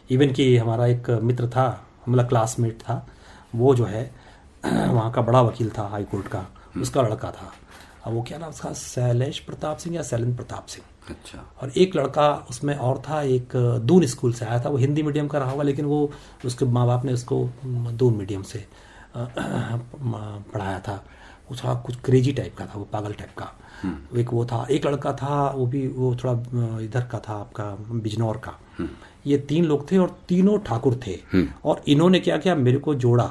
इवन कि हमारा एक मित्र था, मतलब क्लासमेट था, वो जो है वहाँ का बड़ा वकील था हाई कोर्ट का, उसका लड़का था। अब वो क्या नाम उसका, शैलेश प्रताप सिंह या शैलेंद्र प्रताप सिंह। अच्छा। और एक लड़का उसमें और था, एक दून स्कूल से आया था, वो हिंदी मीडियम का रहा होगा, लेकिन वो उसके माँ बाप ने उसको दून मीडियम से पढ़ाया था। वो थोड़ा कुछ क्रेजी टाइप का था, वो पागल टाइप का। एक वो था, एक लड़का था, वो थोड़ा इधर का था, आपका बिजनौर का। ये 3 लोग थे और तीनों ठाकुर थे। और इन्होंने क्या किया, मेरे को जोड़ा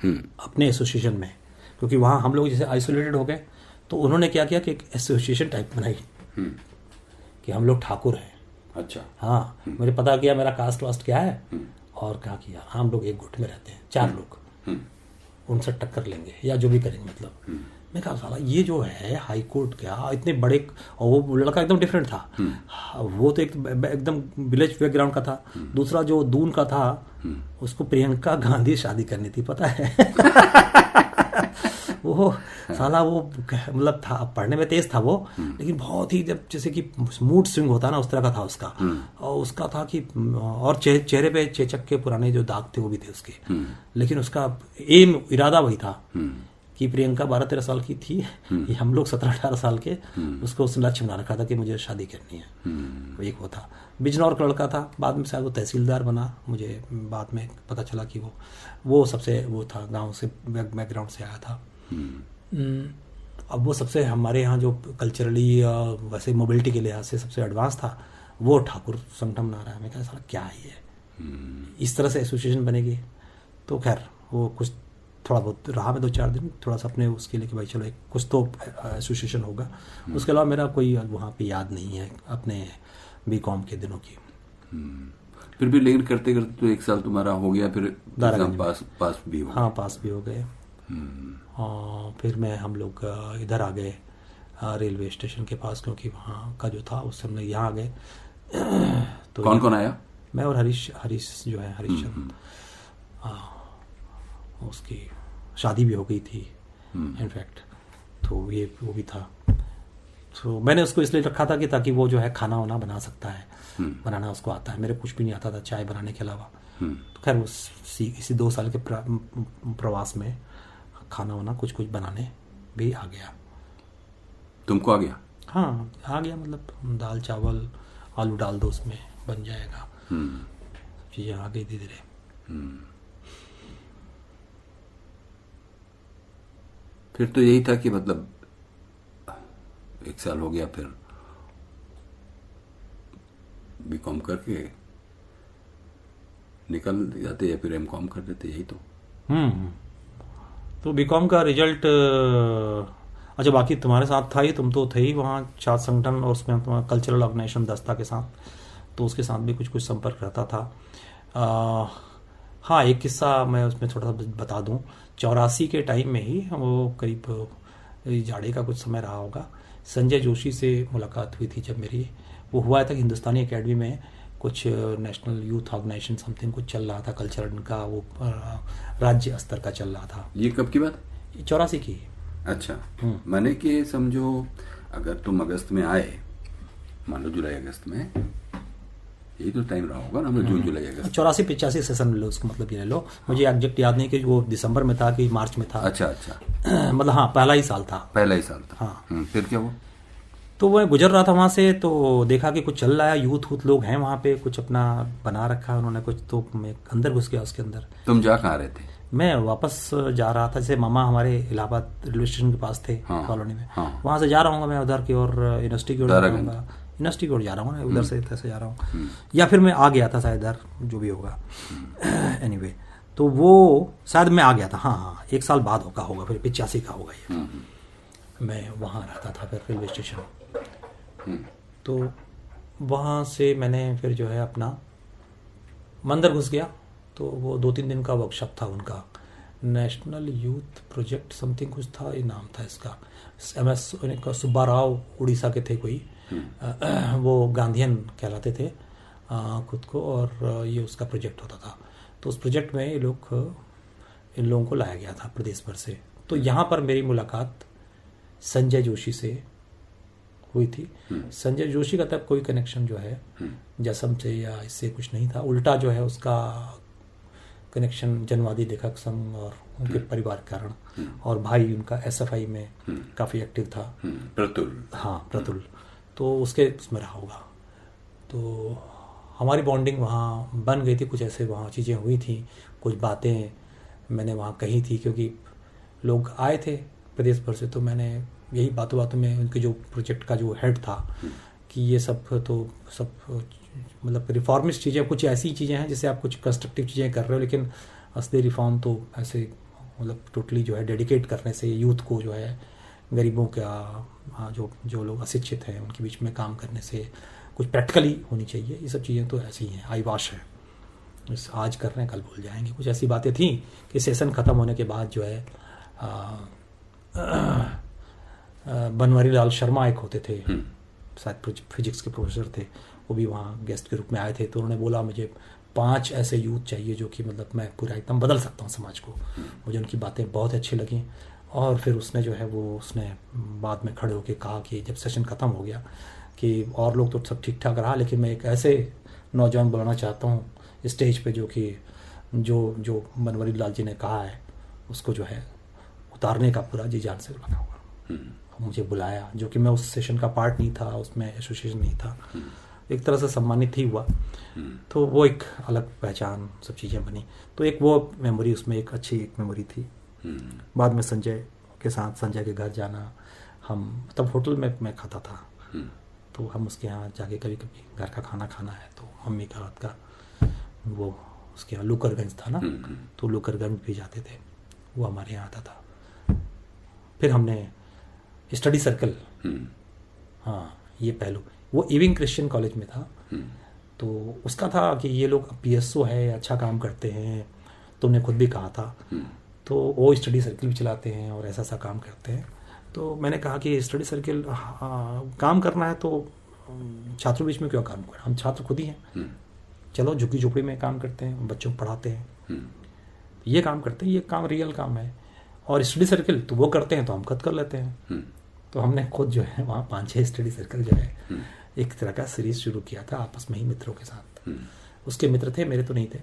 अपने एसोसिएशन में, क्योंकि वहाँ हम लोग जैसे आइसोलेटेड हो गए, तो उन्होंने क्या किया कि एक एसोसिएशन टाइप बनाई कि हम लोग ठाकुर हैं। अच्छा। हाँ, मुझे पता किया मेरा कास्ट वास्ट क्या है, और कहा कि यार हम लोग एक गुट में रहते हैं, 4 लोग, उनसे टक्कर लेंगे या जो भी करेंगे। मतलब मैं कहा साला ये जो है हाई कोर्ट क्या इतने बड़े, और वो लड़का एकदम डिफरेंट था। वो तो एकदम विलेज बैकग्राउंड का था। दूसरा जो दून का था, उसको प्रियंका गांधी शादी करनी थी, पता है। वो साला वो मतलब था, पढ़ने में तेज था वो, लेकिन बहुत ही जब जैसे कि मूड स्विंग होता ना, उस तरह का था उसका। और उसका था कि और चेहरे पे चेचक के पुराने जो दाग थे वो भी थे उसके, लेकिन उसका एम इरादा वही था कि प्रियंका 12-13 साल की थी, ये हम लोग 17-18 साल के, उसको उसने लक्ष्य बना रखा था कि मुझे शादी करनी है। एक वो था, बिजनौर का लड़का था, बाद में शायद वो तहसीलदार बना, मुझे बाद में पता चला कि वो सबसे वो था, गांव से बैकग्राउंड से आया था। अब वो सबसे हमारे यहाँ जो कल्चरली वैसे मोबिलिटी के लिहाज से सबसे एडवांस था, वो ठाकुर संगठन बना रहा है। मैं कहा साला क्या है ये, इस तरह से एसोसिएशन बनेगी। तो खैर वो कुछ थोड़ा बहुत रहा, मैं 2-4 दिन थोड़ा सा अपने उसके लिए कि भाई चलो एक कुछ तो एसोसिएशन होगा। उसके अलावा मेरा कोई वहाँ पे याद नहीं है अपने बीकॉम के दिनों की। फिर भी लेकिन करते करते तो 1 साल तुम्हारा हो गया, फिर एग्जाम पास भी हो गए। हाँ, पास भी हो गए। फिर हम लोग इधर आ गए रेलवे स्टेशन के पास, क्योंकि वहाँ का जो था उससे हम लोग यहाँ आ गए। तो कौन कौन आया? मैं और हरीश जो है, हरीश चंद, उसकी शादी भी हो गई थी इनफैक्ट, तो ये वो भी था। तो मैंने उसको इसलिए रखा था कि ताकि वो जो है खाना वाना बना सकता है, बनाना उसको आता है। मेरे कुछ भी नहीं आता था चाय बनाने के अलावा। तो खैर इसी 2 साल के प्रवास में खाना वाना कुछ कुछ बनाने भी आ गया। तुमको आ गया? हाँ आ गया, मतलब दाल चावल आलू डाल दो उसमें बन जाएगा, चीज़ें आ गई धीरे धीरे। फिर तो यही था कि मतलब 1 साल हो गया, फिर बीकॉम करके निकल जाते या फिर एमकॉम कर देते, यही तो। तो बीकॉम का रिजल्ट अच्छा, बाकी तुम्हारे साथ था ही, तुम तो थे ही वहाँ छात्र संगठन और उसमें तुम्हारा कल्चरल ऑर्गेनाइजेशन दस्ता के साथ, तो उसके साथ भी कुछ कुछ संपर्क रहता था। हाँ एक किस्सा मैं उसमें थोड़ा सा बता दूं। 84 के टाइम में ही, वो करीब जाड़े का कुछ समय रहा होगा, संजय जोशी से मुलाकात हुई थी जब मेरी। वो हुआ था कि हिंदुस्तानी एकेडमी में कुछ नेशनल यूथ ऑर्गेनाइजेशन समथिंग कुछ चल रहा था, कल्चरल का, वो राज्य स्तर का चल रहा था। ये कब की बात? 84 की। अच्छा। माने कि समझो अगर तुम अगस्त में आए, मान लो जुलाई अगस्त में, यही तो टाइम रहा होगा ना, मतलब जून जुलाई अगस्त। 84-85 सेशन ले लो उसको, मतलब ये ले लो। मुझे एग्जैक्ट याद नहीं कि वो दिसंबर में था कि मार्च में था। अच्छा अच्छा। मतलब हाँ पहला ही साल था। पहला ही साल था। हाँ। फिर क्या हुआ? तो वह गुजर रहा था वहाँ से, तो देखा कि कुछ चल रहा है, यूथ लोग हैं वहाँ पे, कुछ अपना बना रखा है उन्होंने कुछ, तो मैं अंदर घुस गया उसके अंदर। तुम जा कहाँ रहे थे? मैं वापस जा रहा था, जैसे मामा हमारे इलाहाबाद रेलवे स्टेशन के पास थे, कॉलोनी में। वहाँ से जा रहा हूँ मैं उधर की ओर, यूनिवर्सिटी की ओर यूनिवर्सिटी की ओर जा रहा हूँ, उधर से तैसे जा रहा हूँ, या फिर मैं आ गया था शायद इधर, जो भी होगा। एनीवे तो वो शायद मैं आ गया था, हाँ 1 साल बाद होगा फिर 85 का होगा ये। मैं वहाँ रहता था फिर रेलवे स्टेशन। तो वहाँ से मैंने फिर जो है अपना मंदिर घुस गया। तो वो 2-3 दिन का वर्कशॉप था उनका, नेशनल यूथ प्रोजेक्ट समथिंग कुछ था, ये नाम था इसका। MS सुब्बा राव उड़ीसा के थे कोई, वो गांधीयन कहलाते थे खुद को, और ये उसका प्रोजेक्ट होता था। तो उस प्रोजेक्ट में इन लोगों को लाया गया था प्रदेश भर से। तो यहाँ पर मेरी मुलाकात संजय जोशी से हुई थी। संजय जोशी का तब कोई कनेक्शन जो है जसम से या इससे कुछ नहीं था, उल्टा जो है उसका कनेक्शन जनवादी लेखक संघ और उनके परिवार के कारण, और भाई उनका SFI में काफ़ी एक्टिव था, प्रतुल। हाँ प्रतुल, तो उसके उसमें रहा होगा। तो हमारी बॉन्डिंग वहाँ बन गई थी, कुछ ऐसे वहाँ चीज़ें हुई थी, कुछ बातें मैंने वहाँ कही थी, क्योंकि लोग आए थे प्रदेश भर से। तो मैंने यही बातों में उनके जो प्रोजेक्ट का जो हेड था कि ये सब मतलब रिफॉर्मिस्ट चीज़ें, कुछ ऐसी चीज़ें हैं जिससे आप कुछ कंस्ट्रक्टिव चीज़ें कर रहे हो, लेकिन असली रिफॉर्म तो ऐसे मतलब टोटली जो है डेडिकेट करने से, यूथ को जो है गरीबों का जो लोग अशिक्षित हैं उनके बीच में काम करने से, कुछ प्रैक्टिकली होनी चाहिए। ये सब चीज़ें तो ऐसी ही हैं, आईवाश है, आज कर रहे हैं कल भूल जाएंगे। कुछ ऐसी बातें थी कि सेशन ख़त्म होने के बाद जो है बनवारी लाल शर्मा एक होते थे, शायद फिजिक्स के प्रोफेसर थे, वो भी वहाँ गेस्ट के रूप में आए थे। तो उन्होंने बोला मुझे 5 ऐसे यूथ चाहिए जो कि मतलब मैं पूरा एकदम बदल सकता हूँ समाज को। मुझे उनकी बातें बहुत अच्छी लगी। और फिर उसने जो है उसने बाद में खड़े होकर कहा कि जब सेशन ख़त्म हो गया कि और लोग तो सब ठीक ठाक रहा, लेकिन मैं एक ऐसे नौजवान बुलाना चाहता हूँ स्टेज पे जो कि जो बनवारी लाल जी ने कहा है उसको जो है उतारने का पूरा जी जान से लगा हुआ। मुझे बुलाया, जो कि मैं उस सेशन का पार्ट नहीं था, उसमें एसोसिएशन नहीं था, एक तरह से सम्मानित ही हुआ। तो वो एक अलग पहचान, सब चीज़ें बनी। तो एक वो मेमोरी, उसमें एक अच्छी एक मेमोरी थी। बाद में संजय के साथ, संजय के घर जाना, हम तब होटल में मैं खाता था, तो हम उसके यहाँ जाके कभी कभी घर का खाना खाना है तो मम्मी का हाथ का, वो उसके यहाँ लुकरगंज था ना, तो लुकरगंज भी जाते थे, वो हमारे यहाँ आता था। फिर हमने स्टडी सर्कल, हाँ ये पहलू, वो इविंग क्रिश्चियन कॉलेज में था। तो उसका था कि ये लोग PSO है, अच्छा काम करते हैं, तुमने खुद भी कहा था, तो वो स्टडी सर्कल भी चलाते हैं और ऐसा सा काम करते हैं। तो मैंने कहा कि स्टडी सर्कल काम करना है तो छात्रों बीच में क्यों काम करें, हम छात्र खुद ही हैं, चलो झुग्गी झोपड़ी में काम करते हैं, बच्चों को पढ़ाते हैं, ये काम करते हैं, ये काम रियल काम है। और स्टडी सर्कल तो वो करते हैं तो हम खुद कर लेते हैं। तो हमने खुद जो है वहाँ 5-6 स्टडी सर्कल जो है एक तरह का सीरीज शुरू किया था आपस में ही मित्रों के साथ। उसके मित्र थे, मेरे तो नहीं थे,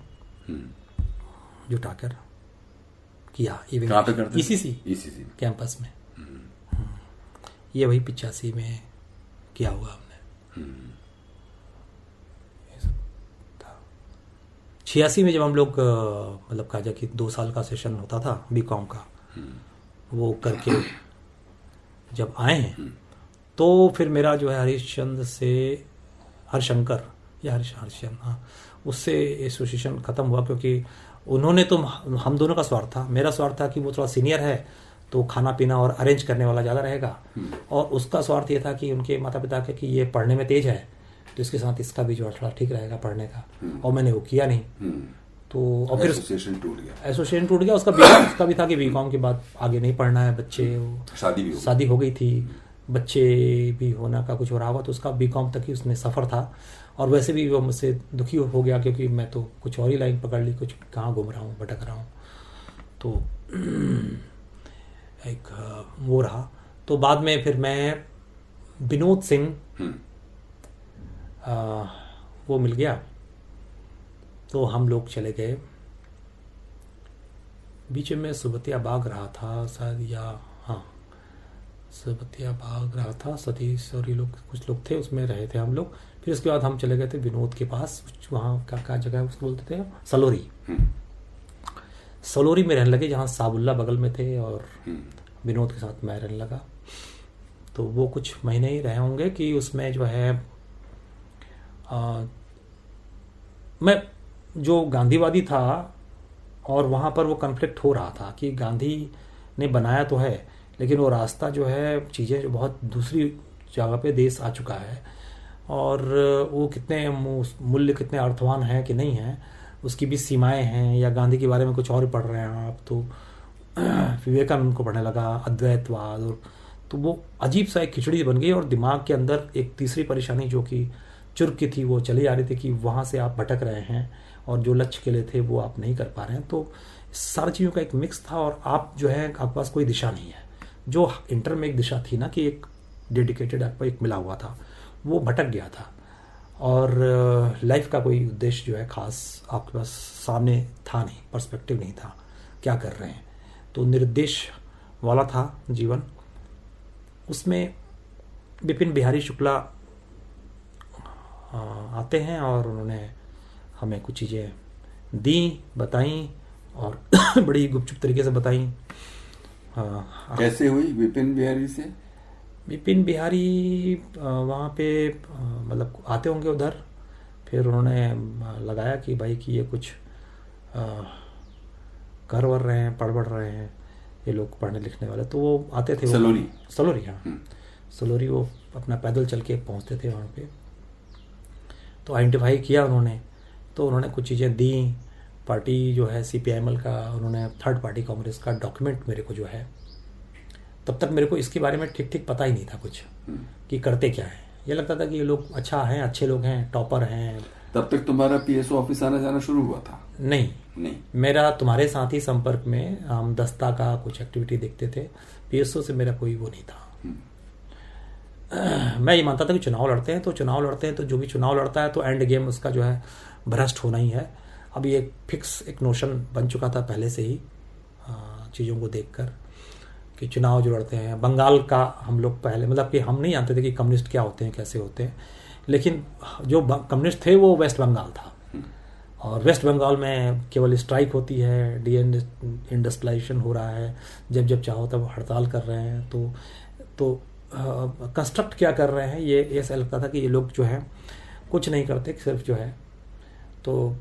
जुटाकर किया। कहाँ पे करते? ईसीसी कैंपस में। ये वही 85 में किया हुआ हमने। ये सब था। 86 में जब हम लोग मतलब काजा की 2 साल का सेशन होता था बीकॉम का, वो करके जब आए हैं तो फिर मेरा जो है हरिशंकर हाँ, उससे एसोसिएशन ख़त्म हुआ, क्योंकि उन्होंने तो हम दोनों का स्वार्थ था। मेरा स्वार्थ था कि वो थोड़ा सीनियर है तो खाना पीना और अरेंज करने वाला ज़्यादा रहेगा, और उसका स्वार्थ ये था कि उनके माता पिता के कि ये पढ़ने में तेज है तो इसके साथ इसका भी जो है थोड़ा ठीक रहेगा पढ़ने का, और मैंने वो किया नहीं। तो और फिर एसोसिएशन टूट गया। उसका भी था कि बीकॉम के बाद आगे नहीं पढ़ना है, बच्चे शादी हो गई थी, बच्चे भी होना का कुछ हो रहा होगा, तो उसका बीकॉम तक ही उसने सफ़र था। और वैसे भी वो मुझसे दुखी हो गया क्योंकि मैं तो कुछ और ही लाइन पकड़ ली, कुछ कहाँ घूम रहा हूँ, भटक रहा हूँ। तो एक वो रहा। तो बाद में फिर मैं विनोद सिंह वो मिल गया, तो हम लोग चले गए। बीच में सुबतिया बाग रहा था शायद, या हाँ सुबतिया बाग रहा था, सतीश और ये लोग कुछ लोग थे, उसमें रहे थे हम लोग। फिर उसके बाद हम चले गए थे विनोद के पास, वहाँ क्या जगह है उसको बोलते थे, सलोरी में रहने लगे, जहाँ साबुल्ला बगल में थे, और विनोद के साथ मैं रहने लगा। तो वो कुछ महीने ही रहे होंगे कि उसमें जो है मैं जो गांधीवादी था, और वहाँ पर वो कन्फ्लिक्ट हो रहा था कि गांधी ने बनाया तो है, लेकिन वो रास्ता जो है, चीज़ें जो बहुत दूसरी जगह पे देश आ चुका है, और वो कितने मूल्य कितने अर्थवान हैं कि नहीं हैं, उसकी भी सीमाएं हैं। या गांधी के बारे में कुछ और पढ़ रहे हैं आप, तो विवेकानंद को पढ़ने लगा, अद्वैतवाद, और तो वो अजीब सा एक खिचड़ी बन गई। और दिमाग के अंदर एक तीसरी परेशानी जो कि चुर्क की थी, वो चली आ रही थी कि वहाँ से आप भटक रहे हैं, और जो लक्ष्य के लिए थे वो आप नहीं कर पा रहे हैं। तो सारी चीज़ों का एक मिक्स था, और आप जो है आपके पास कोई दिशा नहीं है। जो इंटर में एक दिशा थी ना, कि एक डेडिकेटेड आपको एक मिला हुआ था, वो भटक गया था, और लाइफ का कोई उद्देश्य जो है खास आपके पास सामने था नहीं, पर्सपेक्टिव नहीं था, क्या कर रहे हैं। तो निर्देश वाला था जीवन। उसमें विपिन बिहारी शुक्ला आते हैं, और उन्होंने हमें कुछ चीज़ें दी, बताई, और बड़ी गुपचुप तरीके से बताई। कैसे हुई विपिन बिहारी से? विपिन बिहारी वहाँ पे मतलब आते होंगे उधर, फिर उन्होंने लगाया कि भाई कि ये कुछ कर वर रहे हैं, पढ़ रहे हैं ये लोग, पढ़ने लिखने वाले। तो वो आते थे सलोरी हाँ, सलोरी वो अपना पैदल चल के पहुँचते थे वहाँ पे। तो आइडेंटिफाई किया उन्होंने, तो उन्होंने कुछ चीज़ें दी। पार्टी जो है CPIML का, उन्होंने थर्ड पार्टी कांग्रेस का डॉक्यूमेंट मेरे को जो है, तब तक मेरे को इसके बारे में ठीक पता ही नहीं था कुछ कि करते क्या है। ये लगता था कि ये लोग अच्छा हैं, अच्छे लोग हैं, टॉपर हैं। तब तक तुम्हारा PSO ऑफिस आना जाना शुरू हुआ था? नहीं, मेरा तुम्हारे साथ ही संपर्क में हम दस्ता का कुछ एक्टिविटी देखते थे। PSO से मेरा कोई वो नहीं था। मैं ये मानता था कि चुनाव लड़ते हैं तो जो भी चुनाव लड़ता है तो एंड गेम उसका जो है भ्रष्ट होना ही है। अब ये फिक्स एक नोशन बन चुका था पहले से ही चीज़ों को देखकर कि चुनाव जो लड़ते हैं। बंगाल का हम लोग पहले मतलब कि हम नहीं जानते थे कि कम्युनिस्ट क्या होते हैं, कैसे होते हैं, लेकिन जो कम्युनिस्ट थे वो वेस्ट बंगाल था, और वेस्ट बंगाल में केवल स्ट्राइक होती है, इंडस्ट्रियलाइजेशन हो रहा है, जब चाहो तब हड़ताल कर रहे हैं। तो कंस्ट्रक्ट क्या कर रहे हैं, ये ऐसा लगता था कि ये लोग जो है कुछ नहीं करते, सिर्फ जो है तो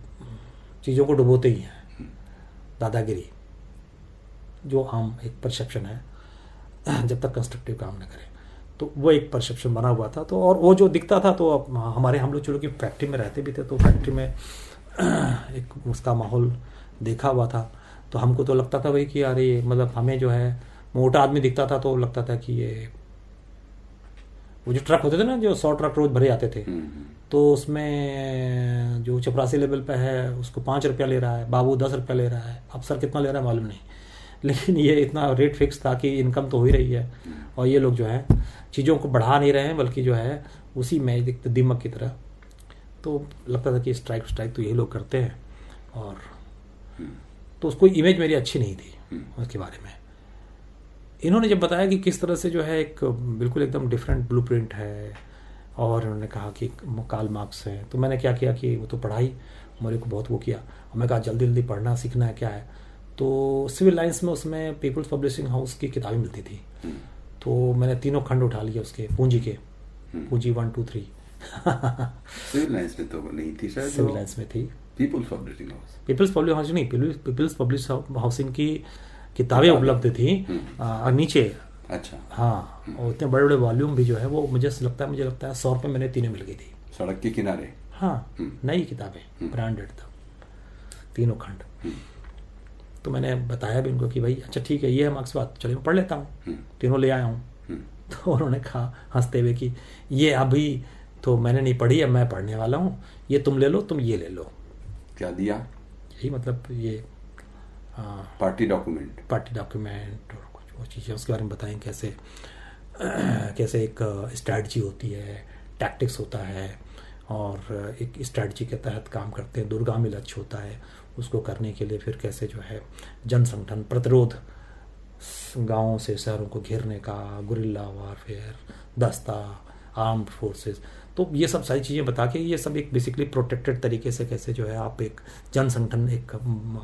चीज़ों को डुबोते ही हैं, दादागिरी, जो आम एक परसेप्शन है जब तक कंस्ट्रक्टिव काम न करें। तो वो एक परसेप्शन बना हुआ था। तो और वो जो दिखता था, तो हम लोग चलो कि फैक्ट्री में रहते भी थे, तो फैक्ट्री में एक उसका माहौल देखा हुआ था। तो हमको तो लगता था भाई कि यार ये मतलब हमें जो है मोटा आदमी दिखता था तो लगता था कि ये वो जो ट्रक होते थे ना, जो 100 ट्रक रोज भरे आते थे, तो उसमें जो चपरासी लेवल पे है उसको 5 रुपया ले रहा है, बाबू 10 रुपया ले रहा है, अफसर कितना ले रहा है मालूम नहीं, लेकिन ये इतना रेट फिक्स था कि इनकम तो हो ही रही है, और ये लोग जो है चीज़ों को बढ़ा नहीं रहे हैं, बल्कि जो है उसी में एक दीमक की तरह। तो लगता था कि स्ट्राइक तो यही लोग करते हैं, और तो उसको इमेज मेरी अच्छी नहीं थी उसके बारे में। इन्होंने जब बताया कि किस तरह से जो है एक बिल्कुल एकदम डिफरेंट ब्लूप्रिंट है, और उन्होंने कहा कि कार्ल मार्क्स है, तो मैंने क्या किया कि वो तो पढ़ाई मेरे को बहुत वो किया, और मैं कहा जल्दी जल्दी पढ़ना सीखना है क्या है। तो सिविल लाइंस में उसमें पीपल्स पब्लिशिंग हाउस की किताबें मिलती थी, तो मैंने तीनों खंड उठा लिए उसके, पूंजी के, पूंजी 1 2 3। सिविल लाइंस में तो नहीं थी शायद, सिविल लाइंस में थी people's publishing house. People's public house नहीं, पीपल्स पब्लिश हाउसिंग की किताबें उपलब्ध थी नीचे। अच्छा। हाँ, और इतने बड़े बड़े वॉल्यूम भी जो है वो मुझे लगता है 100 रुपये मैंने तीनों मिल गई थी, सड़क के किनारे। हाँ, नई किताबें, ब्रांडेड था, तीनों खंड। तो मैंने बताया भी उनको कि भाई अच्छा ठीक है, ये है मार्क्सवाद, चलिए मैं पढ़ लेता हूँ, तीनों ले आया हूँ। तो उन्होंने कहा हंसते हुए कि ये अभी तो मैंने नहीं पढ़ी, अब मैं पढ़ने वाला हूँ, ये तुम ले लो, तुम ये ले लो। क्या दिया? यही मतलब ये पार्टी डॉक्यूमेंट और कुछ वो चीज़ें उसके बारे में बताएं, कैसे एक स्ट्रैटेजी होती है, टैक्टिक्स होता है, और एक स्ट्रैटेजी के तहत काम करते हैं, दूरगामी लक्ष्य होता है, उसको करने के लिए फिर कैसे जो है जनसंगठन, प्रतिरोध, गांवों से शहरों को घेरने का, गुरिल्ला वारफेयर, दस्ता, आर्म्ड फोर्सेस, तो ये सब सारी चीज़ें बता के, ये सब एक बेसिकली प्रोटेक्टेड तरीके से कैसे जो है आप एक जनसंगठन, एक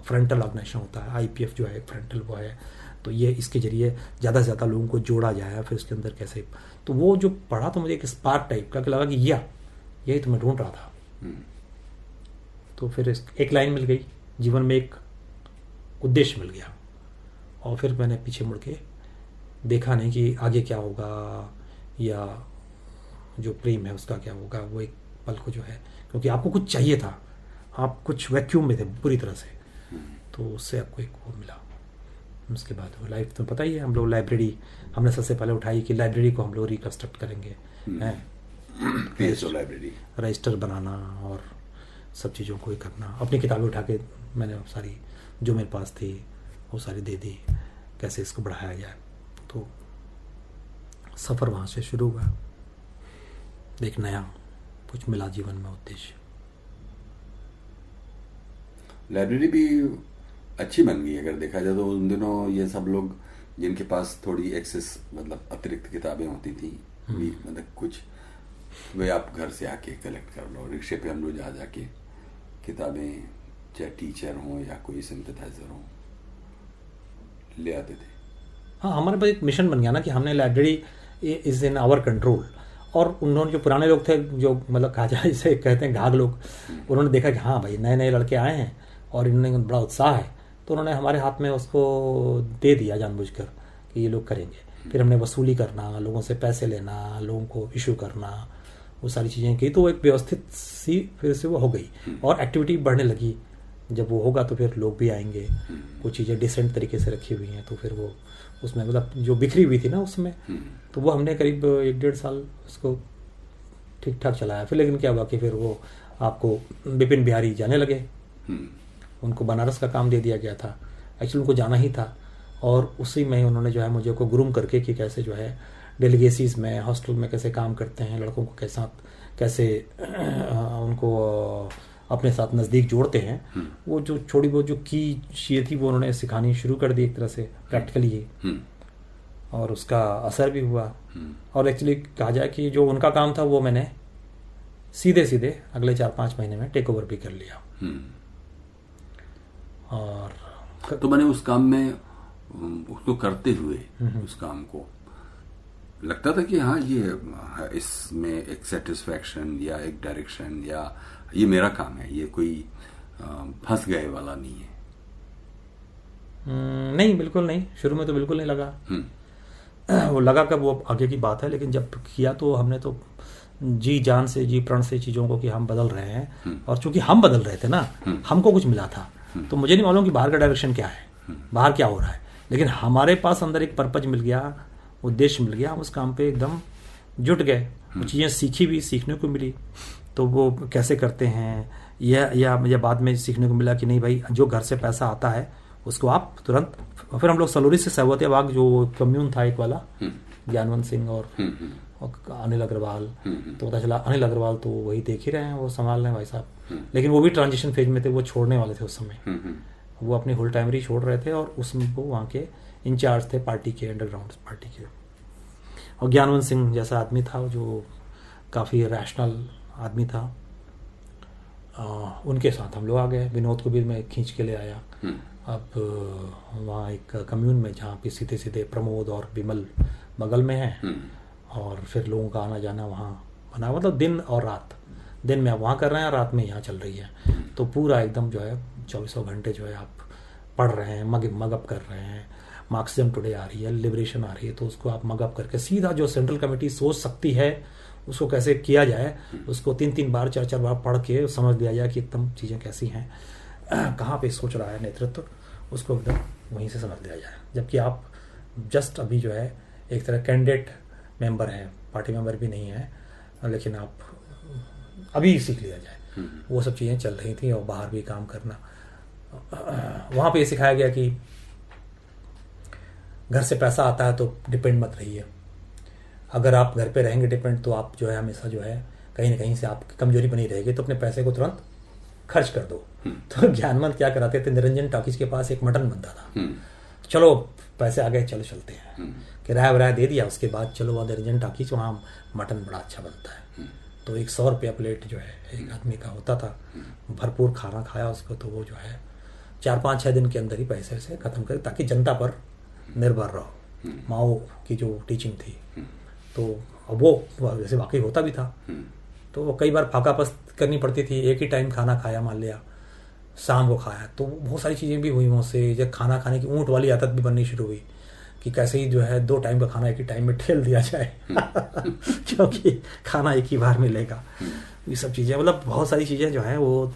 फ्रंटल ऑर्गेनाइजेशन होता है, आईपीएफ जो है एक फ्रंटल वो है, तो ये इसके जरिए ज़्यादा से ज़्यादा लोगों को जोड़ा जाए, फिर उसके अंदर कैसे। तो वो जो पढ़ा तो मुझे एक स्पार्क टाइप का लगा कि यही तो मैं ढूंढ रहा था। तो फिर एक लाइन मिल गई, जीवन में एक उद्देश्य मिल गया, और फिर मैंने पीछे मुड़ के देखा नहीं कि आगे क्या होगा, या जो प्रेम है उसका क्या होगा। वो एक पल को जो है, क्योंकि आपको कुछ चाहिए था, आप कुछ वैक्यूम में थे पूरी तरह से, तो उससे आपको एक वो मिला। उसके बाद वो लाइफ तो पता ही है, हम लोग लाइब्रेरी हमने सबसे पहले उठाई कि लाइब्रेरी को हम लोग रिकंस्ट्रक्ट करेंगे, लाइब्रेरी रजिस्टर बनाना और सब चीज़ों को ही करना। अपनी किताबें उठा के मैंने सारी जो मेरे पास थी वो सारी दे दी, कैसे इसको बढ़ाया जाए। तो सफ़र वहाँ से शुरू हुआ, एक नया कुछ मिला जीवन में उद्देश्य। लाइब्रेरी भी अच्छी बन गई अगर देखा जाए तो। उन दिनों ये सब लोग जिनके पास थोड़ी एक्सेस, मतलब अतिरिक्त किताबें होती थी, मतलब कुछ, वे आप घर से आके कलेक्ट कर लो, रिक्शे पे हम लोग जा जाके किताबें, चाहे टीचर हों या कोई सिंथेसाइजर हो, ले आते थे। हाँ, हमारे पास एक मिशन बन गया ना कि हमने library is in our control. और उन्होंने जो पुराने लोग थे, जो मतलब कहा जाए इसे कहते हैं घाघ लोग, उन्होंने देखा कि हाँ भाई नए नए लड़के आए हैं और इन्होंने बड़ा उत्साह है, तो उन्होंने हमारे हाथ में उसको दे दिया जानबूझकर कि ये लोग करेंगे। फिर हमने वसूली करना, लोगों से पैसे लेना, लोगों को इशू करना, वो सारी चीज़ें की, तो वो एक व्यवस्थित सी फिर से वो हो गई और एक्टिविटी बढ़ने लगी। जब वो होगा तो फिर लोग भी आएंगे, कुछ चीज़ें डिसेंट तरीके से रखी हुई हैं, तो फिर वो उसमें मतलब जो बिखरी हुई थी ना उसमें, तो वो हमने करीब 1-1.5 साल उसको ठीक ठाक चलाया। फिर लेकिन क्या हुआ कि फिर वो आपको विपिन बिहारी जाने लगे, उनको बनारस का काम दे दिया गया था, एक्चुअली उनको जाना ही था, और उसी में उन्होंने जो है मुझे को ग्रूम करके कि कैसे जो है डेलीगेसीज में, हॉस्टल में कैसे काम करते हैं, लड़कों को कैसे उनको अपने साथ नज़दीक जोड़ते हैं, वो जो छोटी बहुत जो की चीज़ें थी वो उन्होंने सिखानी शुरू कर दी एक तरह से प्रैक्टिकली ही, और उसका असर भी हुआ। और एक्चुअली कहा जाए कि जो उनका काम था वो मैंने सीधे अगले 4-5 महीने में टेक ओवर भी कर लिया। और तो मैंने उस काम में उसको करते हुए उस काम को लगता था कि हाँ ये इसमें एक सेटिस्फैक्शन या एक डायरेक्शन, या ये मेरा काम है, ये कोई फंस गए वाला नहीं है। नहीं, बिल्कुल नहीं, शुरू में तो बिल्कुल नहीं लगा। वो लगा कब, वो आगे की बात है, लेकिन जब किया तो हमने तो जी जान से, जी प्राण से चीज़ों को कि हम बदल रहे हैं। और चूंकि हम बदल रहे थे ना, हमको कुछ मिला था, तो मुझे नहीं मालूम कि बाहर का डायरेक्शन क्या है, बाहर क्या हो रहा है, लेकिन हमारे पास अंदर एक पर्पज मिल गया, उद्देश्य मिल गया, हम उस काम पे एकदम जुट गए। वो चीज़ें सीखी भी, सीखने को मिली, तो वो कैसे करते हैं, या मुझे बाद में सीखने को मिला कि नहीं भाई, जो घर से पैसा आता है उसको आप तुरंत, फिर हम लोग सलोरी से सहवतिया बाग जो कम्यून था एक वाला, ज्ञानवंत सिंह और अनिल अग्रवाल, तो पता चला अनिल अग्रवाल तो वही देख ही रहे हैं, वो संभाल रहे हैं भाई साहब, लेकिन वो भी ट्रांजिशन फेज में थे, वो छोड़ने वाले थे उस समय, वो अपनी होल टाइमरी छोड़ रहे थे और उसमें वो वहाँ के इंचार्ज थे पार्टी के, अंडरग्राउंड पार्टी के। और ज्ञानवंत सिंह जैसा आदमी था जो काफ़ी रैशनल आदमी था, उनके साथ हम लोग आ गए। विनोद को भी मैं खींच के ले आया। अब वहाँ एक कम्यून में जहाँ पे सीधे सीधे प्रमोद और विमल बगल में हैं, और फिर लोगों का आना जाना वहाँ बना, मतलब दिन और रात, दिन में आप वहाँ कर रहे हैं, रात में यहाँ चल रही है, तो पूरा एकदम जो है 24 घंटे जो है आप पढ़ रहे हैं, मगअप कर रहे हैं। मार्क्सिज्म टुडे आ रही है, लिबरेशन आ रही है, तो उसको आप मगअप करके सीधा जो सेंट्रल कमेटी सोच सकती है उसको कैसे किया जाए, उसको 3-3 बार 4-4 बार पढ़ के समझ लिया जाए कि एकदम चीज़ें कैसी हैं, कहाँ पे सोच रहा है नेतृत्व, उसको एकदम वहीं से समझ लिया जाए। जबकि आप जस्ट अभी जो है एक तरह कैंडिडेट मेंबर हैं, पार्टी मेंबर भी नहीं है, लेकिन आप अभी सीख लिया जाए, वो सब चीज़ें चल रही थी। और बाहर भी काम करना, वहाँ पे ये सिखाया गया कि घर से पैसा आता है तो डिपेंड मत रहिए, अगर आप घर पे रहेंगे डिपेंड, तो आप जो है हमेशा जो है कहीं ना कहीं से आपकी कमजोरी बनी रहेगी, तो अपने पैसे को तुरंत खर्च कर दो। तो ज्ञानवंत क्या कराते थे, निरंजन टॉकीज के पास एक मटन बनता था, चलो पैसे आ गए, चलो चलते हैं, किराया वराया दे दिया, उसके बाद चलो वहाँ निरंजन टॉकीज, वहाँ मटन बड़ा अच्छा बनता है, तो 100 रुपया प्लेट जो है एक आदमी का होता था, भरपूर खाना खाया उसको, तो वो जो है 4-5-6 दिन के अंदर ही पैसे से खत्म करे, ताकि जनता पर निर्भर रहो। माओ की जो टीचिंग थी, तो अब वो वैसे वाकई होता भी था, तो वो कई बार फाकापस्त करनी पड़ती थी, एक ही टाइम खाना खाया, मान लिया शाम को खाया, तो बहुत सारी चीज़ें भी हुई मुझसे, जब खाना खाने की ऊँट वाली आदत भी बननी शुरू हुई कि कैसे ही जो है 2 टाइम का खाना एक ही टाइम में ठेल दिया जाए क्योंकि खाना एक ही बार मिलेगा। ये सब चीज़ें, मतलब बहुत सारी चीज़ें जो हैं वो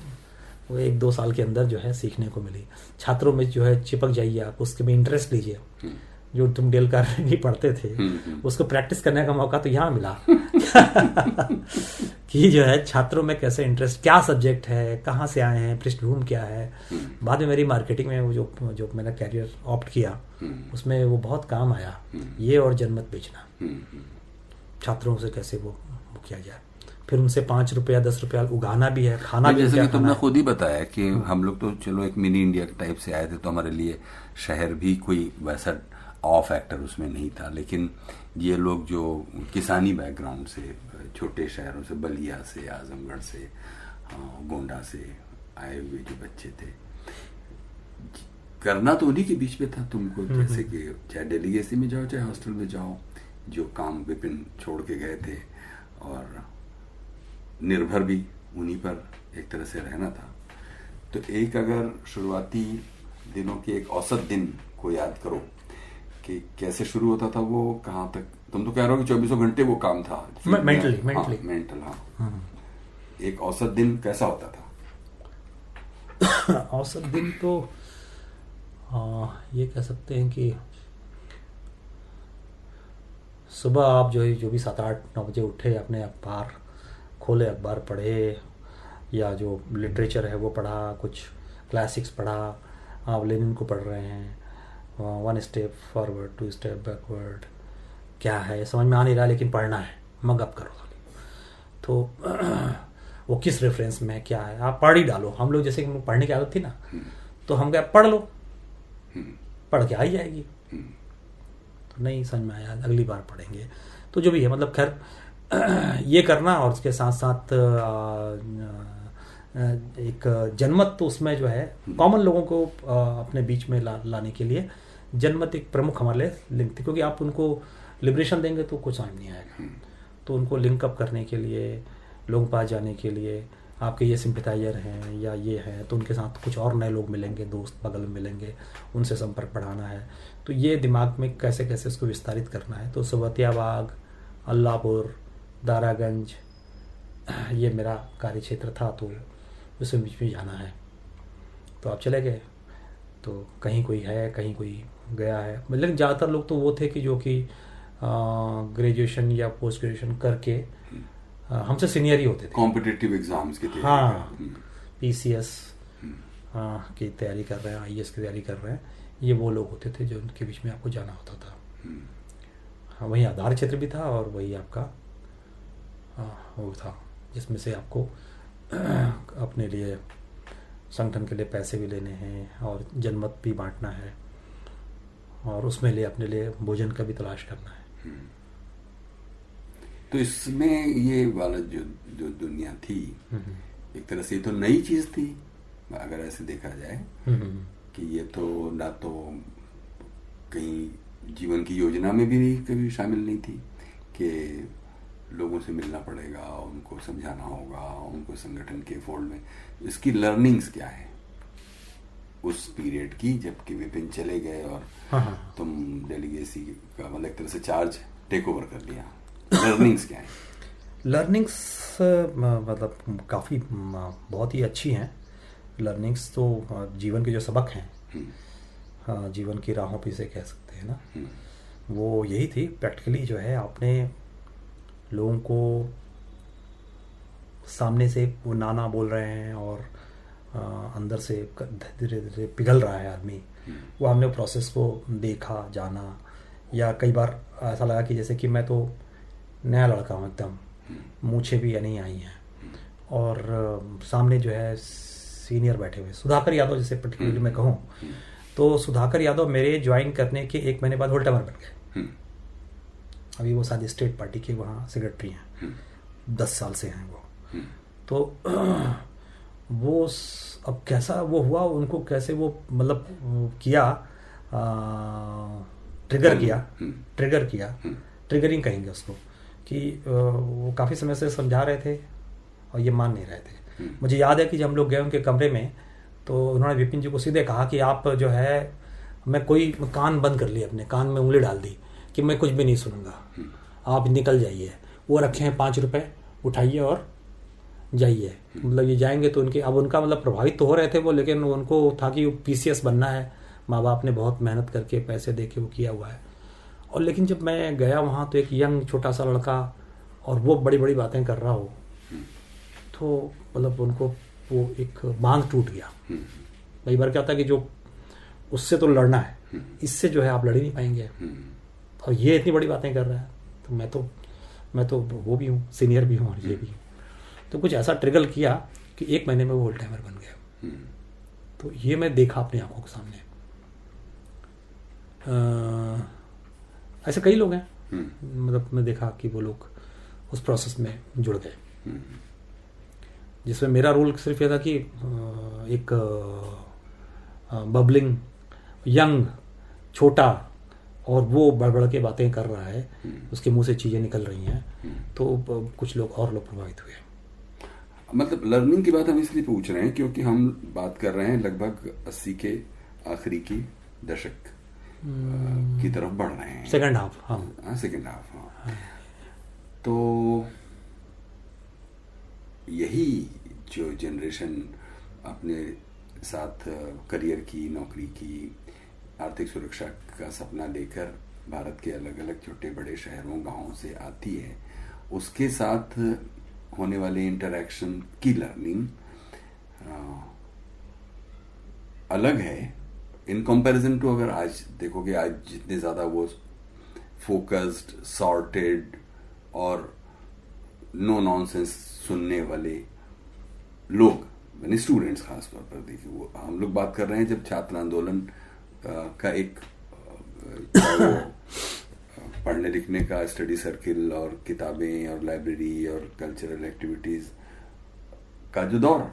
1-2 साल के अंदर जो है सीखने को मिली। छात्रों में जो है चिपक जाइए आप, उसके में इंटरेस्ट लीजिए, जो तुम डेल कार्नेगी पढ़ते थे उसको प्रैक्टिस करने का मौका तो यहाँ मिला कि जो है छात्रों में कैसे इंटरेस्ट, क्या सब्जेक्ट है, कहाँ से आए हैं, पृष्ठभूमि क्या है। बाद में मेरी मार्केटिंग में वो जो मैंने कैरियर ऑप्ट किया उसमें वो बहुत काम आया, ये और जनमत बेचना, छात्रों से कैसे वो किया जाए, फिर उनसे 5 रुपया 10 रुपया उगाना भी है, खाना भी। जैसे कि तुमने खुद ही बताया कि हम लोग तो चलो एक मिनी इंडिया टाइप से आए थे, तो हमारे लिए शहर भी कोई वैसा ऑफ फैक्टर उसमें नहीं था, लेकिन ये लोग जो किसानी बैकग्राउंड से, छोटे शहरों से, बलिया से, आजमगढ़ से, गोंडा से आए हुए जो बच्चे थे, करना तो उन्हीं के बीच में था तुमको। जैसे कि चाहे डेलीगेसी में जाओ चाहे हॉस्टल में जाओ, जो काम विपिन छोड़ के गए थे, और निर्भर भी उन्हीं पर एक तरह से रहना था। तो एक अगर शुरुआती दिनों के एक औसत दिन को याद करो कि कैसे शुरू होता था वो, कहाँ तक, तुम तो कह रहे हो कि 24 घंटे वो काम था मेंटल, हाँ, एक औसत दिन कैसा होता था? औसत दिन तो ये कह सकते हैं कि सुबह आप जो भी 7-8-9 बजे उठे, अपने अखबार खोले, अखबार पढ़े, या जो लिटरेचर है वो पढ़ा, कुछ क्लासिक्स पढ़ा, आप लेनिन को पढ़ रहे हैं, 1 स्टेप फॉरवर्ड 2 स्टेप बैकवर्ड, क्या है समझ में आ नहीं रहा, लेकिन पढ़ना है, मगअप करो। तो वो किस रेफरेंस में क्या है आप पढ़ ही डालो। हम लोग जैसे कि पढ़ने की आदत थी ना, तो हम क्या पढ़ लो, पढ़ के आ ही जाएगी, तो नहीं समझ में आया अगली बार पढ़ेंगे, तो जो भी है, मतलब खैर ये करना। और उसके साथ साथ एक जनमत, तो उसमें जो है कॉमन लोगों को अपने बीच में लाने के लिए जनमत एक प्रमुख हमारे लिए लिंक थी, क्योंकि आप उनको लिबरेशन देंगे तो कुछ समझ नहीं आएगा, तो उनको लिंक अप करने के लिए, लोगों के पास जाने के लिए, आपके ये सिंपैथाइजर हैं या ये हैं, तो उनके साथ कुछ और नए लोग मिलेंगे, दोस्त बगल में मिलेंगे, उनसे संपर्क बढ़ाना है, तो ये दिमाग में कैसे कैसे इसको विस्तारित करना है। तो सहवतिया बाग, अल्लाहपुर, दारागंज, ये मेरा कार्य क्षेत्र था, तो उसमें बीच में जाना है, तो आप चले गए, तो कहीं कोई है, कहीं कोई गया है, लेकिन ज़्यादातर लोग तो वो थे कि जो कि ग्रेजुएशन या पोस्ट ग्रेजुएशन करके हमसे सीनियर ही होते थे, कॉम्पिटिटिव एग्जाम्स के थे। हाँ, PCS की तैयारी कर रहे हैं, IAS की तैयारी कर रहे हैं, ये वो लोग होते थे जो उनके बीच में आपको जाना होता था। हाँ, वही आधार क्षेत्र भी था और वही आपका वो था जिसमें से आपको अपने लिए संगठन के लिए पैसे भी लेने हैं और जनमत भी बांटना है और उसमें लिए अपने लिए भोजन का भी तलाश करना है। तो इसमें ये वाला जो जो दुनिया थी, एक तरह से ये तो नई चीज थी अगर ऐसे देखा जाए, कि ये तो ना तो कहीं जीवन की योजना में भी कभी शामिल नहीं थी कि लोगों से मिलना पड़ेगा, उनको समझाना होगा, उनको संगठन के फोल्ड में। इसकी लर्निंग्स क्या है उस पीरियड की, जबकि विपिन चले गए और तुम डेलीगेसी का मतलब एक तरह से चार्ज टेक ओवर कर लिया। लर्निंग्स क्या है? लर्निंग्स मतलब काफ़ी बहुत ही अच्छी हैं। लर्निंग्स तो जीवन के जो सबक हैं, जीवन की राहों पे इसे कह सकते हैं ना, वो यही थी। प्रैक्टिकली जो है आपने लोगों को सामने से वो नाना बोल रहे हैं और अंदर से धीरे धीरे पिघल रहा है आदमी, वो हमने प्रोसेस को देखा, जाना। या कई बार ऐसा लगा कि जैसे कि मैं तो नया लड़का हूँ, एकदम मूछें भी नहीं आई हैं और सामने जो है सीनियर बैठे हुए सुधाकर यादव, जैसे पर्टिकुलरली मैं कहूँ तो सुधाकर यादव मेरे ज्वाइन करने के 1 महीने बाद होल टाइमर बन गए। अभी वो शायद स्टेट पार्टी के वहाँ सेक्रेटरी हैं, 10 साल से हैं वो। तो वो अब कैसा वो हुआ, उनको कैसे वो मतलब किया, ट्रिगर किया, ट्रिगरिंग कहेंगे उसको, कि वो काफ़ी समय से समझा रहे थे और ये मान नहीं रहे थे। मुझे याद है कि जब हम लोग गए उनके कमरे में तो उन्होंने विपिन जी को सीधे कहा कि आप जो है, मैं कान बंद कर लिए, अपने कान में उंगली डाल दी कि मैं कुछ भी नहीं सुनूंगा, आप निकल जाइए। वो रखे हैं 5 रुपए, उठाइए और जाइए। मतलब ये जाएंगे तो उनके, अब उनका मतलब प्रभावित तो हो रहे थे वो, लेकिन उनको था कि PCS बनना है, माँ बाप ने बहुत मेहनत करके पैसे दे के वो किया हुआ है। और लेकिन जब मैं गया वहाँ तो एक यंग छोटा सा लड़का और वो बड़ी बड़ी बातें कर रहा हो, तो मतलब उनको वो एक बांध टूट गया। कई बार क्या होता है कि जो उससे तो लड़ना है, इससे जो है आप लड़ ही नहीं पाएंगे, और ये इतनी बड़ी बातें कर रहा है, तो मैं तो वो भी हूँ, सीनियर भी हूँ और ये भी हूँ। तो कुछ ऐसा ट्रिगर किया कि 1 महीने में वो होल टाइमर बन गया। तो ये मैं देखा अपनी आंखों के सामने। ऐसे कई लोग हैं, मतलब मैं देखा कि वो लोग उस प्रोसेस में जुड़ गए, जिसमें मेरा रोल सिर्फ ये था कि एक बबलिंग यंग छोटा, और वो बड़बड़ के बातें कर रहा है, उसके मुंह से चीज़ें निकल रही हैं, तो कुछ लोग और लोग प्रभावित हुए। मतलब लर्निंग की बात हम इसलिए पूछ रहे हैं क्योंकि हम बात कर रहे हैं लगभग 80 के आखिरी की दशक की तरफ बढ़ रहे हैं, सेकंड हाफ। हाँ, सेकंड हाफ। हाँ, तो यही जो जनरेशन अपने साथ करियर की, नौकरी की, आर्थिक सुरक्षा का सपना लेकर भारत के अलग अलग छोटे बड़े शहरों गांवों से आती है, उसके साथ होने वाले इंटरैक्शन की लर्निंग अलग है इन कंपैरिजन टू, अगर आज देखोगे, आज जितने ज़्यादा वो फोकस्ड, सॉर्टेड और नो नॉनसेंस सुनने वाले लोग, यानी स्टूडेंट्स खास तौर पर देखिए, वो हम लोग बात कर रहे हैं जब छात्र आंदोलन का एक पढ़ने लिखने का स्टडी सर्किल और किताबें और लाइब्रेरी और कल्चरल एक्टिविटीज का जो दौर,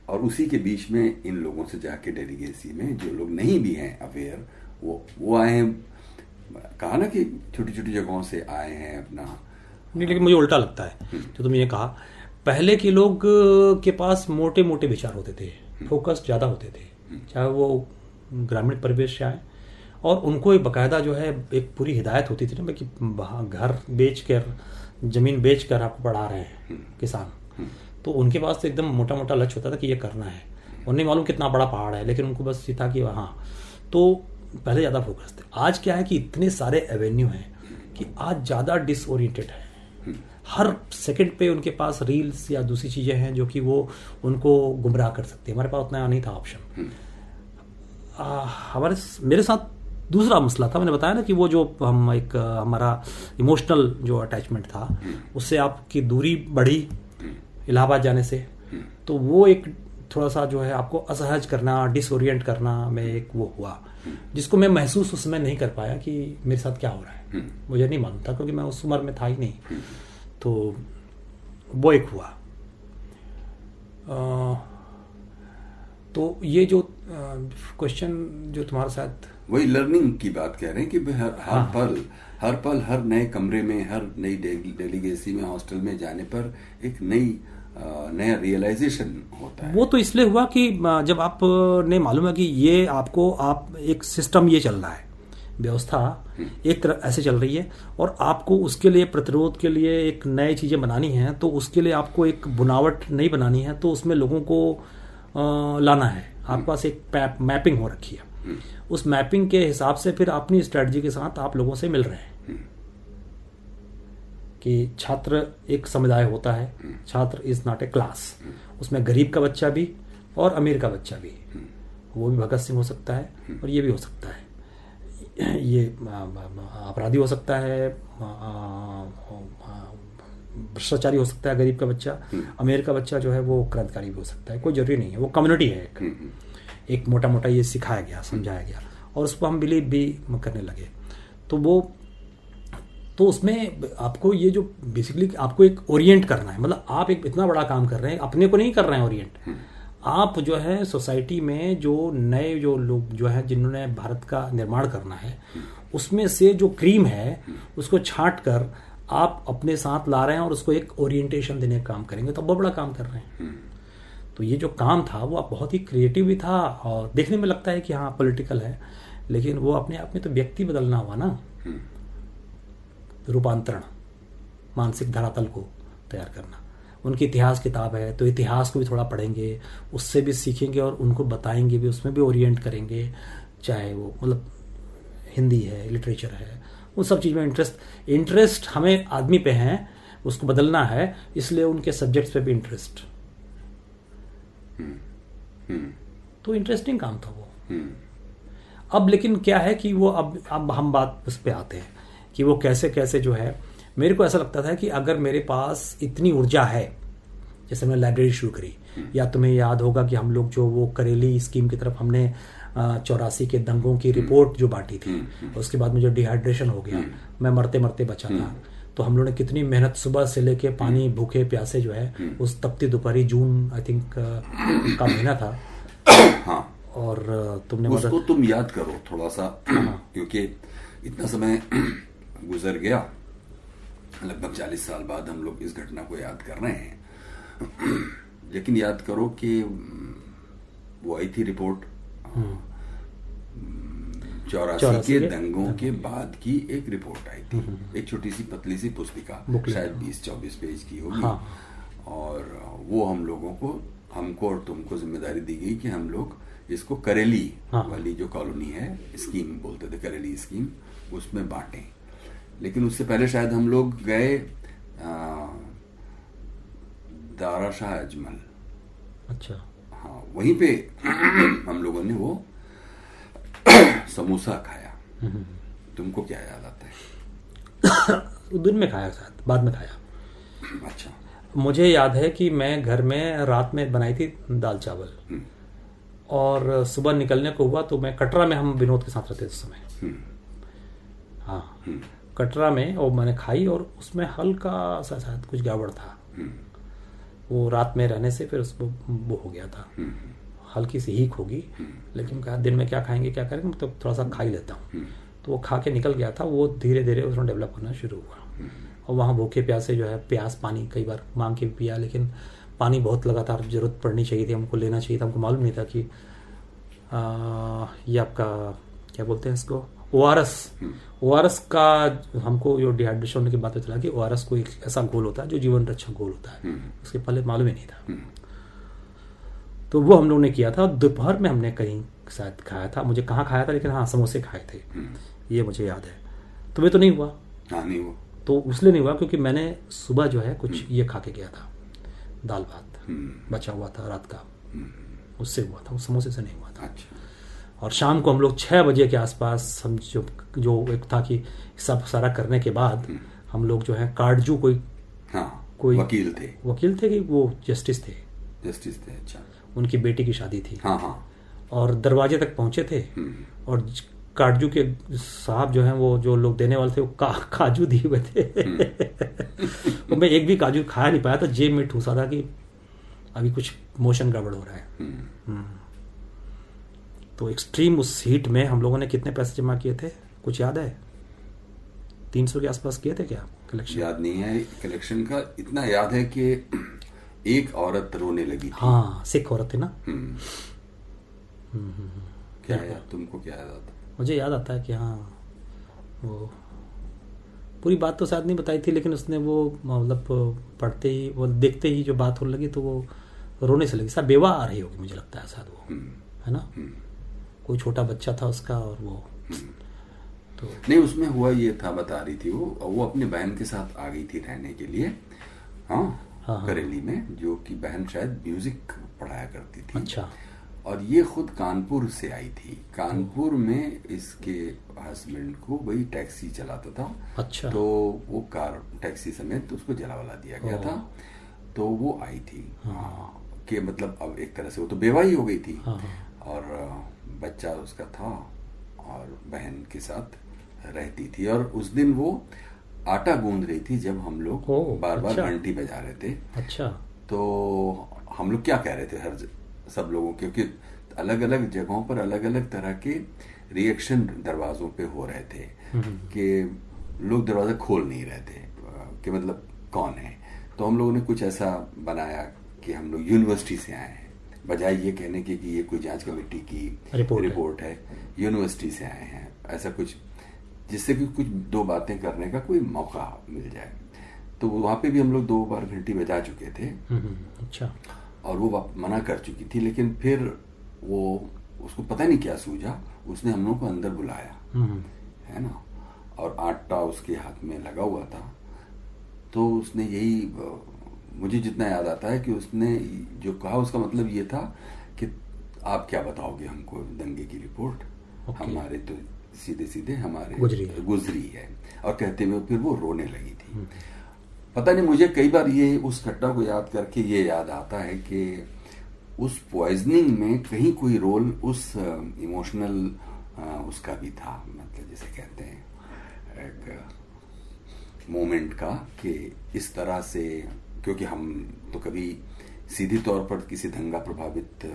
और उसी के बीच में इन लोगों से जाके डेलीगेसी में जो लोग नहीं भी हैं अवेयर, वो आए हैं, कहा ना कि छोटी छोटी जगहों से आए हैं अपना। नहीं, लेकिन मुझे उल्टा लगता है जो तुमने ये कहा। पहले के लोग के पास मोटे मोटे विचार होते थे, फोकस ज़्यादा होते थे, चाहे वो ग्रामीण परिवेश से आए, और उनको एक बाकायदा जो है एक पूरी हिदायत होती थी ना कि घर बेच कर, ज़मीन बेच कर आपको पढ़ा रहे हैं किसान, तो उनके पास तो एकदम मोटा मोटा लक्ष्य होता था कि ये करना है। उन्हें नहीं मालूम कितना बड़ा पहाड़ है, लेकिन उनको बस ये था कि हाँ, तो पहले ज़्यादा फोकस थे। आज क्या है कि इतने सारे एवेन्यू हैं कि आज ज़्यादा डिसओरिएंटेड है, हर सेकंड पे उनके पास रील्स या दूसरी चीज़ें हैं जो कि वो उनको गुमराह कर सकती है। हमारे पास उतना नहीं था ऑप्शन। मेरे साथ दूसरा मसला था, मैंने बताया ना कि वो जो हम एक हमारा इमोशनल जो अटैचमेंट था उससे आपकी दूरी बढ़ी इलाहाबाद जाने से, तो वो एक थोड़ा सा जो है आपको असहज करना, डिसोरिएंट करना में एक वो हुआ जिसको मैं महसूस उस समय नहीं कर पाया कि मेरे साथ क्या हो रहा है। मुझे नहीं मालूम था क्योंकि मैं उस उम्र में था ही नहीं। तो वो एक हुआ। तो ये जो क्वेश्चन जो तुम्हारे साथ वही लर्निंग की बात कह रहे हैं कि हर पल हर नए कमरे में, हर नई डेलीगेसी में, हॉस्टल में जाने पर एक नया रियलाइजेशन होता है। वो तो इसलिए हुआ कि जब आप ने मालूम है कि ये आप एक सिस्टम ये चल रहा है, व्यवस्था एक तरह ऐसे चल रही है और आपको उसके लिए प्रतिरोध के लिए एक नई चीज़ें बनानी है, तो उसके लिए आपको एक बुनावट नहीं बनानी है, तो उसमें लोगों को लाना है। आपके पास एक मैपिंग हो रखी है, उस मैपिंग के हिसाब से फिर अपनी स्ट्रेटजी के साथ आप लोगों से मिल रहे हैं कि छात्र एक समुदाय होता है, छात्र इज नॉट ए क्लास। उसमें गरीब का बच्चा भी और अमीर का बच्चा भी, वो भी भगत सिंह हो सकता है और ये भी हो सकता है, ये अपराधी हो सकता है, भ्रष्टाचारी हो सकता है गरीब का बच्चा, अमीर का बच्चा जो है वो क्रांतिकारी भी हो सकता है, कोई जरूरी नहीं है। वो कम्युनिटी है, एक मोटा मोटा ये सिखाया गया, समझाया गया और उसको हम बिलीव भी करने लगे। तो उसमें आपको ये जो बेसिकली आपको एक ओरिएंट करना है, मतलब आप एक इतना बड़ा काम कर रहे हैं, अपने को नहीं कर रहे हैं ओरिएंट, आप जो है सोसाइटी में जो नए जो लोग जो है जिन्होंने भारत का निर्माण करना है, उसमें से जो क्रीम है उसको छांट कर आप अपने साथ ला रहे हैं और उसको एक ओरिएंटेशन देने का काम करेंगे, तो बहुत बड़ा काम कर रहे हैं। तो ये जो काम था वो बहुत ही क्रिएटिव भी था और देखने में लगता है कि हाँ पॉलिटिकल है, लेकिन वो अपने आप में तो व्यक्ति बदलना हुआ ना, रूपांतरण, मानसिक धरातल को तैयार करना। उनकी इतिहास किताब है तो इतिहास को भी थोड़ा पढ़ेंगे, उससे भी सीखेंगे और उनको बताएंगे भी, उसमें भी ओरिएंट करेंगे, चाहे वो मतलब हिंदी है, लिटरेचर है, उन सब चीज़ में इंटरेस्ट हमें आदमी पे है, उसको बदलना है, इसलिए उनके सब्जेक्ट्स पे भी इंटरेस्ट। तो इंटरेस्टिंग काम था वो। अब लेकिन क्या है कि वो अब हम बात उस पे आते हैं कि वो कैसे कैसे जो है, मेरे को ऐसा लगता था कि अगर मेरे पास इतनी ऊर्जा है, जैसे मैंने लाइब्रेरी शुरू करी, या तुम्हें याद होगा कि हम लोग जो वो करेली स्कीम की तरफ हमने 84 के दंगों की रिपोर्ट जो बांटी थी, उसके बाद मुझे डिहाइड्रेशन हो गया, मैं मरते मरते बचा था, तो हम लोग ने कितनी मेहनत सुबह से लेके पानी भूखे प्यासे जो है उस तपती दोपहरी, जून आई थिंक का महीना था। हाँ। और तुमने उसको तुम याद करो थोड़ा सा, क्योंकि इतना समय गुजर गया, लगभग 40 साल बाद हम लोग इस घटना को याद कर रहे हैं। लेकिन याद करो कि वो आई थी रिपोर्ट 84 के दंगों के बाद की एक रिपोर्ट आई थी, एक छोटी सी पतली सी पुस्तिका, शायद 20-24 पेज की होगी। हाँ। और वो हम लोगों को, हमको और तुमको जिम्मेदारी दी गई कि हम लोग इसको करेली वाली जो कॉलोनी है, स्कीम बोलते थे, करेली स्कीम, उसमें बांटें। लेकिन उससे पहले शायद हम लोग गए दारा शाह अजमल। अच्छा। हाँ, वहीं पे हम लोगों ने वो समोसा खाया। तुमको क्या याद आता है? दिन में खाया, शायद बाद में खाया। अच्छा। मुझे याद है कि मैं घर में रात में बनाई थी दाल चावल, और सुबह निकलने को हुआ तो मैं कटरा में, हम विनोद के साथ रहते उस समय, हाँ, कटरा में, और मैंने खाई और उसमें हल्का सा शायद कुछ गड़बड़ था, वो रात में रहने से फिर उसको वो हो गया था, हल्की सी हीक होगी। लेकिन कहा दिन में क्या खाएंगे क्या करेंगे, तो थोड़ा सा खा ही लेता हूँ, तो वो खा के निकल गया था। वो धीरे धीरे उसमें डेवलप होना शुरू हुआ, और वहाँ भूखे प्यासे जो है प्यास पानी कई बार मांग के पिया, लेकिन पानी बहुत लगातार जरूरत पड़नी चाहिए थी, हमको लेना चाहिए था, हमको मालूम नहीं था कि ये आपका क्या बोलते हैं इसको, ओआरएस का, हमको जो डिहाइड्रेशन होने की बात चला कि ओआरएस को एक ऐसा गोल होता है जो जीवन रक्षक गोल होता है, उसके पहले मालूम ही नहीं था। तो वो हम लोग ने किया था, दोपहर में हमने कहीं शायद खाया था, मुझे कहाँ खाया था, लेकिन हाँ समोसे खाए थे, ये मुझे याद है। तुम्हें तो नहीं हुआ? हाँ, नहीं हुआ। तो इसलिए नहीं हुआ क्योंकि मैंने सुबह जो है कुछ ये खा के गया था, दाल भात बचा हुआ था रात का, उससे हुआ था, उस समोसे से नहीं हुआ था। अच्छा। और शाम को हम लोग 6 बजे के आसपास हम जो एक था कि सब सारा करने के बाद हम लोग जो है काटजू कोई वकील थे कि वो जस्टिस थे। अच्छा। उनकी बेटी की शादी थी। हाँ। और दरवाजे तक पहुंचे थे और काटजू के साहब जो हैं वो जो लोग देने वाले थे वो काजू दिए हुए थे। तो मैं एक भी काजू खाया नहीं पाया था, जेब में ठूसा था कि अभी कुछ मोशन गड़बड़ हो रहा है। तो एक्सट्रीम उस हीट में हम लोगों ने कितने पैसे जमा किए थे कुछ याद है? 300 के आसपास किए थे क्या कलेक्शन? याद नहीं है कलेक्शन का, इतना याद है कि एक औरत रोने लगी थी। हाँ, सिख औरत थी ना। क्या याद, तुमको क्या याद आता? मुझे याद आता है कि हाँ, वो पूरी बात तो शायद नहीं बताई थी, लेकिन उसने वो मतलब पढ़ते ही वो देखते ही जो बात होने लगी तो वो रोने से लगी। शायद बेवा आ रही होगी मुझे लगता है, शायद वो है ना, कोई छोटा बच्चा था उसका और वो तो नहीं, उसमें हुआ ये था, बता रही थी वो अपनी बहन के साथ आ गई थी रहने के लिए। हाँ, करेली में, जो कि बहन शायद म्यूजिक पढ़ाया करती थी। अच्छा। और ये खुद कानपुर से आई थी। कानपुर में इसके हस्बैंड को वही टैक्सी चलाता था। अच्छा। तो वो कार टैक्सी समेत उसको जलावला दिया गया था। तो वो आई थी। कि मतलब अब एक तरह से वो तो बेवा ही हो गई थी। और बच्चा उसका था और बहन के साथ रहती थी। और उस दिन वो आटा गूंद रही थी जब हम लोग बार बार घंटी बजा रहे थे। अच्छा। तो हम लोग क्या कह रहे थे सब लोगों के, क्योंकि अलग अलग जगहों पर अलग अलग तरह के रिएक्शन दरवाजों पे हो रहे थे कि लोग दरवाजा खोल नहीं रहे थे कि मतलब कौन है। तो हम लोगों ने कुछ ऐसा बनाया कि हम लोग यूनिवर्सिटी से आए हैं, बजाय ये कहने के कि ये कोई जांच कमेटी की रिपोर्ट है, यूनिवर्सिटी से आए हैं, ऐसा कुछ जिससे कि कुछ दो बातें करने का कोई मौका मिल जाए। तो वहां पे भी हम लोग 2 बार घंटी बजा चुके थे। अच्छा। और वो मना कर चुकी थी, लेकिन फिर वो उसको पता नहीं क्या सूझा, उसने हम लोगों को अंदर बुलाया, है ना, और आटा उसके हाथ में लगा हुआ था। तो उसने यही, मुझे जितना याद आता है कि उसने जो कहा उसका मतलब ये था कि आप क्या बताओगे हमको दंगे की रिपोर्ट, हमारे तो सीधे सीधे हमारे गुजरी है। और कहते हुए फिर वो रोने लगी थी। पता नहीं, मुझे कई बार ये उस घटना को याद करके ये याद आता है कि उस पॉइजनिंग में कहीं कोई रोल उस इमोशनल उसका भी था, मतलब जैसे कहते हैं एक मोमेंट का, कि इस तरह से, क्योंकि हम तो कभी सीधी तौर पर किसी दंगा प्रभावित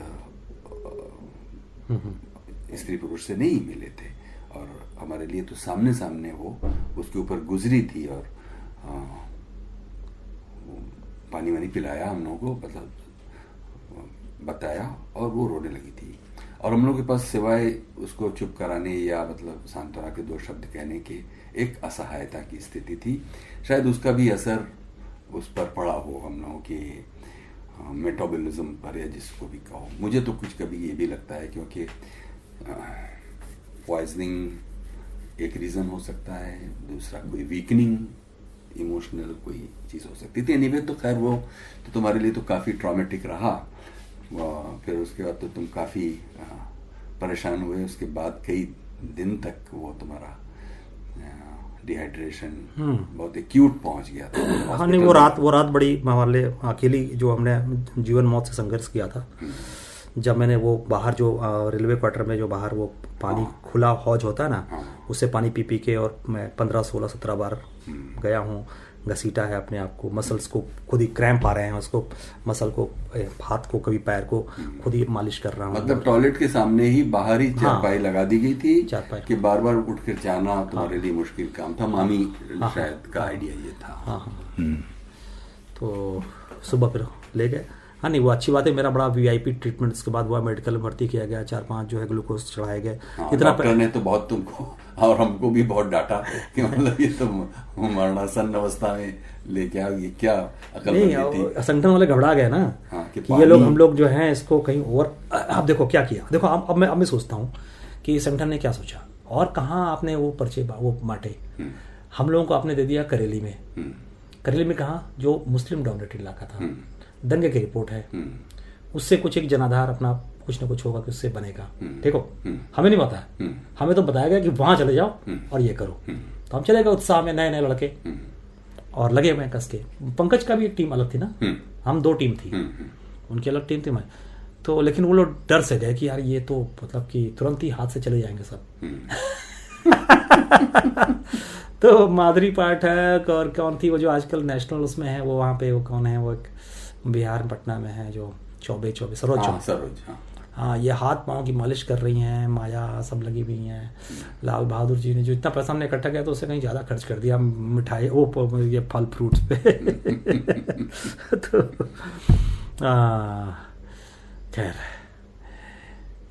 स्त्री पुरुष से नहीं मिले थे, और हमारे लिए तो सामने सामने वो उसके ऊपर गुजरी थी और पानी वानी पिलाया हम लोगों को, मतलब बताया, और वो रोने लगी थी। और हम लोग के पास सिवाय उसको चुप कराने या मतलब सांत्वना के 2 शब्द कहने के एक असहायता की स्थिति थी। शायद उसका भी असर उस पर पड़ा हो, हम लोगों के मेटाबॉलिज्म पर, या जिसको भी कहो। मुझे तो कुछ कभी ये भी लगता है, क्योंकि पॉइजनिंग एक रीज़न हो सकता है, दूसरा कोई वीकनिंग इमोशनल कोई चीज़ हो सकती थी। एनीवे, तो खैर वो तो तुम्हारे लिए तो काफ़ी ट्रॉमेटिक रहा। फिर उसके बाद तो तुम काफ़ी परेशान हुए। उसके बाद कई दिन तक वो तुम्हारा डिहाइड्रेशन बहुत एक्यूट पहुंच गया था। हाँ, नहीं, वो रात बड़ी हमारे लिए अकेली, जो हमने जीवन मौत से संघर्ष किया था। जब मैंने वो बाहर जो रेलवे क्वार्टर में जो बाहर वो पानी खुला हौज होता है ना, उससे पानी पी पी के, और मैं 15, 16, 17 बार गया हूँ, घसीटा है अपने आप को, मसल्स को खुद ही क्रैम्प आ रहे हैं, उसको मसल को, हाथ को, कभी पैर को खुद ही मालिश कर रहा हूँ। मतलब टॉयलेट के सामने ही बाहर ही चारपाई लगा दी गई थी कि बार बार उठ कर जाना तुम्हारे लिए मुश्किल काम था। मामी शायद का आइडिया ये था। तो सुबह फिर ले गए। हाँ, नहीं, वो अच्छी बात है। मेरा बड़ा वीआईपी ट्रीटमेंट उसके बाद हुआ, मेडिकल में भर्ती किया गया, 4-5 जो है ग्लूकोज चढ़ाए गए। इतना डॉक्टर ने तो बहुत तुमको और हमको भी बहुत डांटा कि मतलब ये तो मरणासन अवस्था में लेके आओ, ये क्या अकलमंदी थी। संगठन वाले घबरा गए ना कि ये लोग, हम लोग जो हैं इसको कहीं और। आप देखो क्या किया। देखो अब मैं सोचता हूँ कि संगठन ने क्या सोचा और कहाँ आपने वो पर्चे वो बांटे। हम लोगों को आपने दे दिया करेली में। करेली में कहाँ, जो मुस्लिम डोमिनेटेड इलाका था, दंगे की रिपोर्ट है, उससे कुछ एक जनाधार अपना कुछ ना कुछ होगा कि उससे बनेगा। देखो हमें नहीं पता है, हमें तो बताया गया कि वहां चले जाओ और ये करो, तो हम चले गए उत्साह में, नए नए लड़के, और लगे हुए कस के। पंकज का भी एक टीम अलग थी ना, हम 2 टीम थी, उनकी अलग टीम थी मैं तो, लेकिन वो लोग डर से गए कि यार ये तो मतलब कि तुरंत ही हाथ से चले जाएंगे सब। तो माधुरी पाठक और कौन थी वो जो आजकल नेशनल उसमें है, वो वहाँ पे वो कौन है, वो एक बिहार पटना में है जो चौबे सरोज, हाँ, ये हाथ पाँव की मालिश कर रही हैं, माया सब लगी हुई हैं। लाल बहादुर जी ने जो इतना पैसा हमने इकट्ठा किया तो उससे कहीं ज़्यादा खर्च कर दिया मिठाई वो ये फल फ्रूट्स पे। तो खैर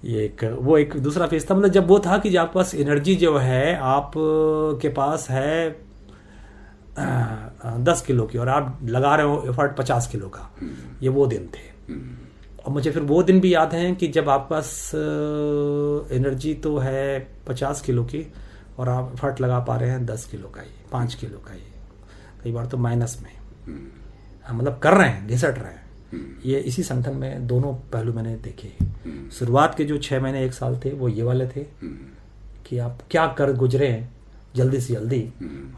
ये एक दूसरा फेज था, मतलब जब वो था कि आपके पास एनर्जी जो है आप के पास है 10 किलो की और आप लगा रहे हो एफर्ट 50 किलो का, ये वो दिन थे। और मुझे फिर वो दिन भी याद हैं कि जब आपके पास एनर्जी तो है 50 किलो की और आप एफर्ट लगा पा रहे हैं 10 किलो का ही, 5 किलो का ही, कई बार तो माइनस में, मतलब कर रहे हैं, घिसट रहे हैं। ये इसी संगठन में दोनों पहलू मैंने देखे। शुरुआत के जो 6 महीने 1 साल थे वो ये वाले थे कि आप क्या कर गुजरे हैं जल्दी से जल्दी,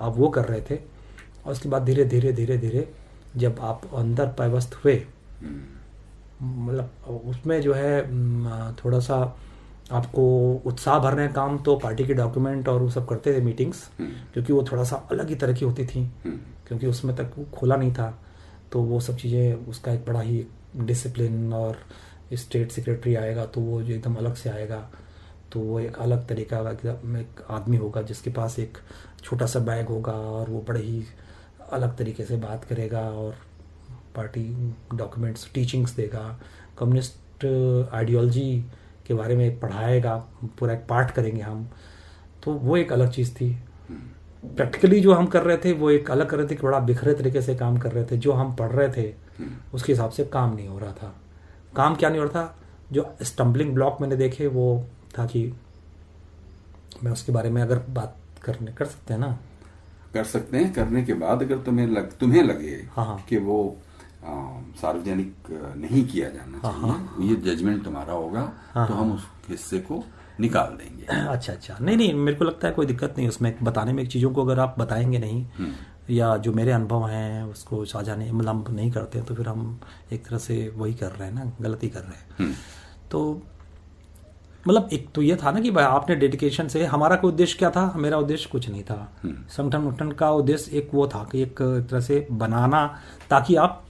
आप वो कर रहे थे। और उसके बाद धीरे धीरे धीरे धीरे जब आप अंदर पैवस्त हुए, मतलब उसमें जो है थोड़ा सा आपको उत्साह भरने का काम तो पार्टी के डॉक्यूमेंट और वो सब करते थे, मीटिंग्स, क्योंकि वो थोड़ा सा अलग ही तरह की होती थी, क्योंकि उसमें तक वो खोला नहीं था। तो वो सब चीज़ें, उसका एक बड़ा ही डिसिप्लिन, और स्टेट सेक्रेटरी आएगा तो वो जो एकदम अलग से आएगा, तो वो एक अलग तरीका का एक आदमी होगा जिसके पास एक छोटा सा बैग होगा और वो बड़े ही अलग तरीके से बात करेगा और पार्टी डॉक्यूमेंट्स टीचिंग्स देगा, कम्युनिस्ट आइडियोलॉजी के बारे में पढ़ाएगा, पूरा एक पाठ करेंगे हम। तो वो एक अलग चीज़ थी। प्रैक्टिकली जो हम कर रहे थे वो एक अलग कर रहे थे कि बड़ा बिखरे तरीके से काम कर रहे थे। जो हम पढ़ रहे थे उसके हिसाब से काम नहीं हो रहा था। काम क्या नहीं हो रहा था, जो स्टम्बलिंग ब्लॉक मैंने देखे वो था कि मैं उसके बारे में अगर बात कर सकते हैं ना, कर सकते हैं। करने के बाद अगर तुम्हें लगे हाँ। कि वो सार्वजनिक नहीं किया जाना चाहिए, ये जजमेंट तुम्हारा होगा, तो हम उस हिस्से को निकाल देंगे। अच्छा, नहीं, मेरे को लगता है कोई दिक्कत नहीं उसमें बताने में। चीज़ों को अगर आप बताएंगे नहीं या जो मेरे अनुभव हैं उसको साझा नहीं, मतलब नहीं करते, तो फिर हम एक तरह से वही कर रहे हैं ना, गलती कर रहे हैं। तो मतलब एक तो ये था ना कि भाई आपने डेडिकेशन से, हमारा कोई उद्देश्य क्या था, मेरा उद्देश्य कुछ नहीं था। संगठन का उद्देश्य एक वो था कि एक तरह से बनाना ताकि आप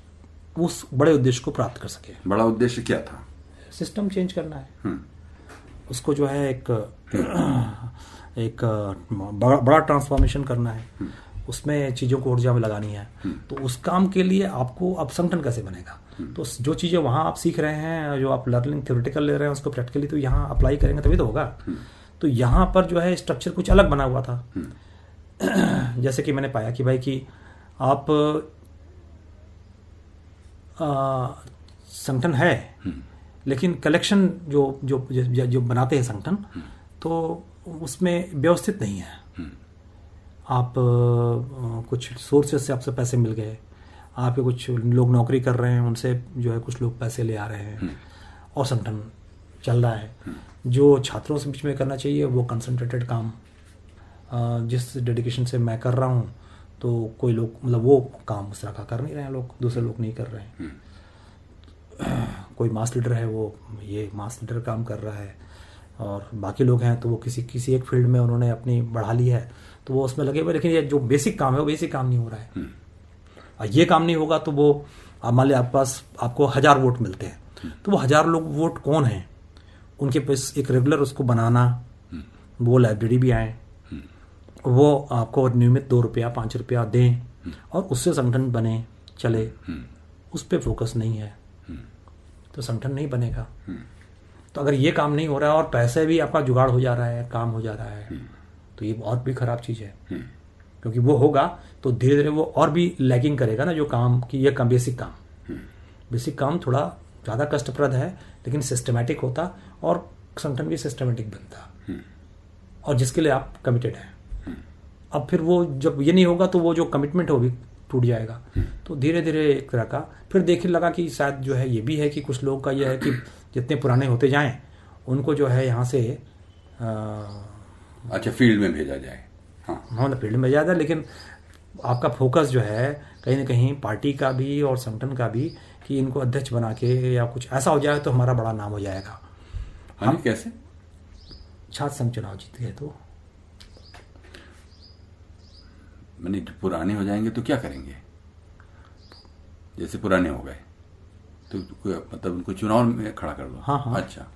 उस बड़े उद्देश्य को प्राप्त कर सके। बड़ा उद्देश्य क्या था? सिस्टम चेंज करना है, उसको जो है एक बड़ा ट्रांसफॉर्मेशन करना है, उसमें चीज़ों को ऊर्जा में लगानी है। तो उस काम के लिए आपको अब संगठन कैसे बनेगा, तो जो चीज़ें वहाँ आप सीख रहे हैं, जो आप लर्निंग थ्योरेटिकल ले रहे हैं, उसको प्रैक्टिकली तो यहाँ अप्लाई करेंगे तभी तो होगा। तो यहाँ पर जो है स्ट्रक्चर कुछ अलग बना हुआ था। जैसे कि मैंने पाया कि भाई कि आप संगठन है लेकिन कलेक्शन जो बनाते हैं संगठन, तो उसमें व्यवस्थित नहीं है। आप कुछ सोर्सेज से आपसे पैसे मिल गए, आपके कुछ लोग नौकरी कर रहे हैं, उनसे जो है कुछ लोग पैसे ले आ रहे हैं और संगठन चल रहा है। जो छात्रों से बीच में करना चाहिए वो कंसंट्रेटेड काम, जिस डेडिकेशन से मैं कर रहा हूँ, तो कोई लोग मतलब वो काम उस तरह का कर नहीं रहे हैं, लोग दूसरे लोग नहीं कर रहे हैं। कोई मास लीडर है, वो ये मास लीडर काम कर रहा है, और बाकी लोग हैं तो वो किसी एक फील्ड में उन्होंने अपनी बढ़ा ली है तो वो उसमें लगे हुए, लेकिन ये जो बेसिक काम है वो बेसिक काम नहीं हो रहा है। और ये काम नहीं होगा तो वो मान लिया आपको 1000 वोट मिलते हैं, तो वो 1000 लोग वोट कौन हैं, उनके पास एक रेगुलर उसको बनाना, वो लाइब्रेरी भी आए, वो आपको नियमित 2 रुपया 5 रुपया दें और उससे संगठन बने चले, उस पर फोकस नहीं है तो संगठन नहीं बनेगा। तो अगर ये काम नहीं हो रहा है और पैसे भी आपका जुगाड़ हो जा रहा है, काम हो जा रहा है, तो ये बहुत भी खराब चीज़ है। क्योंकि वो होगा तो धीरे धीरे वो और भी लैगिंग करेगा ना, जो काम की ये काम बेसिक काम थोड़ा ज़्यादा कष्टप्रद है लेकिन सिस्टमेटिक होता और संगठन भी सिस्टमेटिक बनता, और जिसके लिए आप कमिटेड हैं। अब फिर वो जब ये नहीं होगा तो वो जो कमिटमेंट है वो भी टूट जाएगा। तो धीरे धीरे एक तरह का फिर देखने लगा कि शायद जो है ये भी है कि कुछ लोगों का ये है कि जितने पुराने होते जाएं उनको जो है यहाँ से अच्छा, फील्ड में भेजा जाए। हाँ, मतलब फील्ड में ज़्यादा, लेकिन आपका फोकस जो है कहीं ना कहीं पार्टी का भी और संगठन का भी कि इनको अध्यक्ष बना के या कुछ ऐसा हो जाए तो हमारा बड़ा नाम हो जाएगा। हम कैसे छात्र संघ चुनाव जीत गए तो मैंने पुराने हो जाएंगे तो क्या करेंगे? जैसे पुराने हो गए तो मतलब उनको चुनाव में खड़ा कर दो। हाँ हाँ। अच्छा,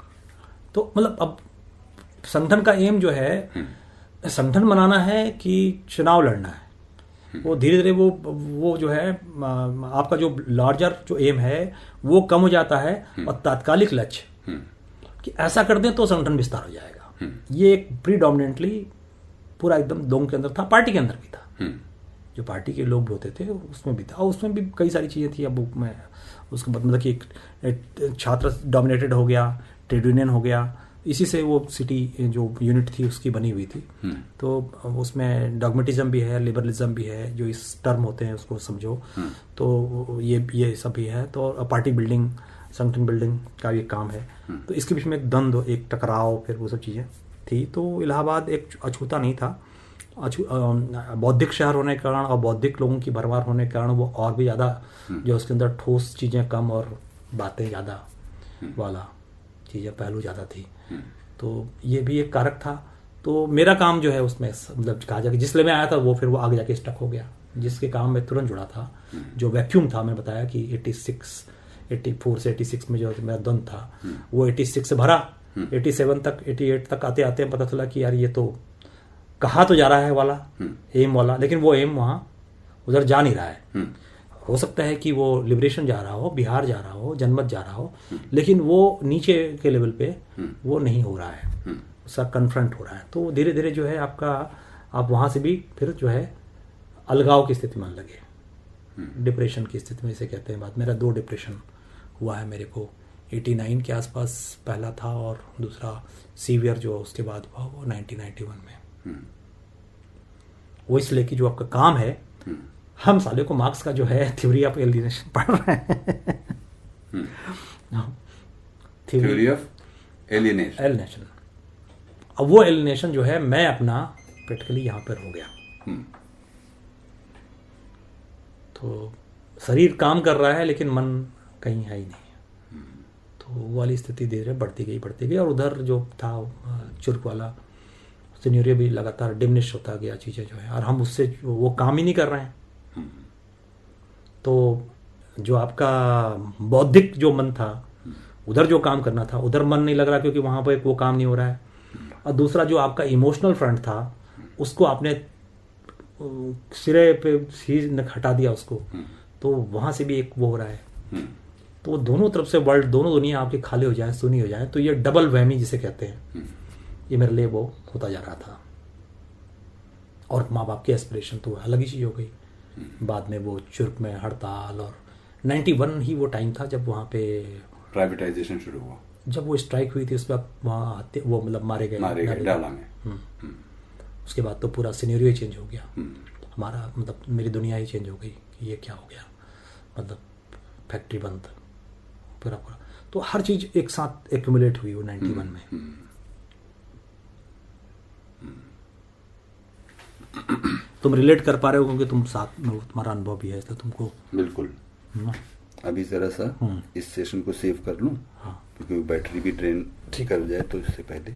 तो मतलब अब संगठन का एम जो है संगठन बनाना है कि चुनाव लड़ना है, वो धीरे धीरे वो जो है आपका जो लार्जर जो एम है वो कम हो जाता है और तात्कालिक लक्ष्य कि ऐसा कर दें तो संगठन विस्तार हो जाएगा। ये एक प्रीडोमिनेंटली पूरा एकदम लोगों के अंदर था, पार्टी के अंदर भी था। जो पार्टी के लोग होते थे उसमें भी था, और उसमें भी कई सारी चीज़ें थी। अब मैं उसको मतलब कि एक छात्र डोमिनेटेड हो गया, ट्रेड यूनियन हो गया, इसी से वो सिटी जो यूनिट थी उसकी बनी हुई थी। तो उसमें डॉगमेटिज्म भी है, लिबरलिज्म भी है, जो इस टर्म होते हैं उसको समझो। तो ये सब भी है। तो पार्टी बिल्डिंग, संगठन बिल्डिंग का ये काम है। तो इसके बीच में एक द्वंद्व, एक टकराव, फिर वो सब चीज़ें थी। तो इलाहाबाद एक अछूता नहीं था। बौद्धिक शहर होने के कारण और बौद्धिक लोगों की भरमार होने के कारण वो और भी ज़्यादा जो उसके अंदर ठोस चीज़ें कम और बातें ज़्यादा वाला चीज़ें पहलू ज़्यादा थी। तो ये भी एक कारक था। तो मेरा काम जो है उसमें मतलब कहा जाए जिस लिए मैं आया था वो फिर वो आगे जाके स्टक हो गया, जिसके काम में तुरंत जुड़ा था। जो वैक्यूम था, मैंने बताया कि 84 से 86 में जो मेरा द्वंद था वो 86 से भरा। 87 तक 88 तक आते आते पता चला कि यार ये तो कहा तो जा रहा है वाला एम वाला, लेकिन वो एम वहाँ उधर जा नहीं रहा है। हो सकता है कि वो लिबरेशन जा रहा हो, बिहार जा रहा हो, जनमत जा रहा हो, लेकिन वो नीचे के लेवल पे वो नहीं हो रहा है, उसका कन्फ्रंट हो रहा है। तो धीरे धीरे जो है आप वहाँ से भी फिर जो है अलगाव की स्थिति में लगे, डिप्रेशन की स्थिति में इसे कहते हैं बात। मेरा 2 डिप्रेशन हुआ है मेरे को, 89 के आसपास पहला था और दूसरा सीवियर जो उसके बाद हुआ वो 1991 में। वो इसलिए कि जो आपका काम है, हम साले को मार्क्स का जो है थ्योरी ऑफ एलिनेशन पढ़ रहे हैं। Theory of alienation. अब वो एलिनेशन जो है मैं अपना प्रैक्टिकली यहाँ पर हो गया। तो शरीर काम कर रहा है लेकिन मन कहीं है ही नहीं। तो वो वाली स्थिति धीरे धीरे बढ़ती गई और उधर जो था चुर्क वाला सिनेरियो भी लगातार डिमिनिश होता गया चीज़ें जो है, और हम उससे वो काम ही नहीं कर रहे हैं। तो जो आपका बौद्धिक जो मन था उधर जो काम करना था उधर मन नहीं लग रहा, क्योंकि वहाँ पर वो काम नहीं हो रहा है। और दूसरा जो आपका इमोशनल फ्रंट था उसको आपने सिरे पे ही हटा दिया उसको, तो वहाँ से भी एक वो हो रहा है। तो दोनों तरफ से वर्ल्ड, दोनों दुनिया आपकी खाली हो जाए, सुनी हो जाए, तो ये डबल वहमी जिसे कहते हैं, ये मेरे लिए वो होता जा रहा था। और माँ बाप की एस्पिरेशन तो अलग ही चीज़ हो गई। बाद में वो चुर्क में हड़ताल, और 91 ही वो टाइम था जब वहाँ पे प्राइवेटाइजेशन शुरू हुआ, जब वो स्ट्राइक हुई थी उस वक्त वहाँ वो मतलब मारे गए डाला में। उसके बाद तो पूरा सिनेरियो चेंज हो गया हमारा, मतलब मेरी दुनिया ही चेंज हो गई कि ये क्या हो गया, मतलब फैक्ट्री बंद पूरा। तो हर चीज़ एक साथ एक्यूमुलेट हुई वो 91 में। तुम रिलेट कर पा रहे हो क्योंकि तुम साथ में, तुम्हारा अनुभव भी है, इसलिए तुमको बिल्कुल। अभी जरा सा इस सेशन को सेव कर लूं, क्योंकि बैटरी भी ड्रेन कर जाए तो इससे पहले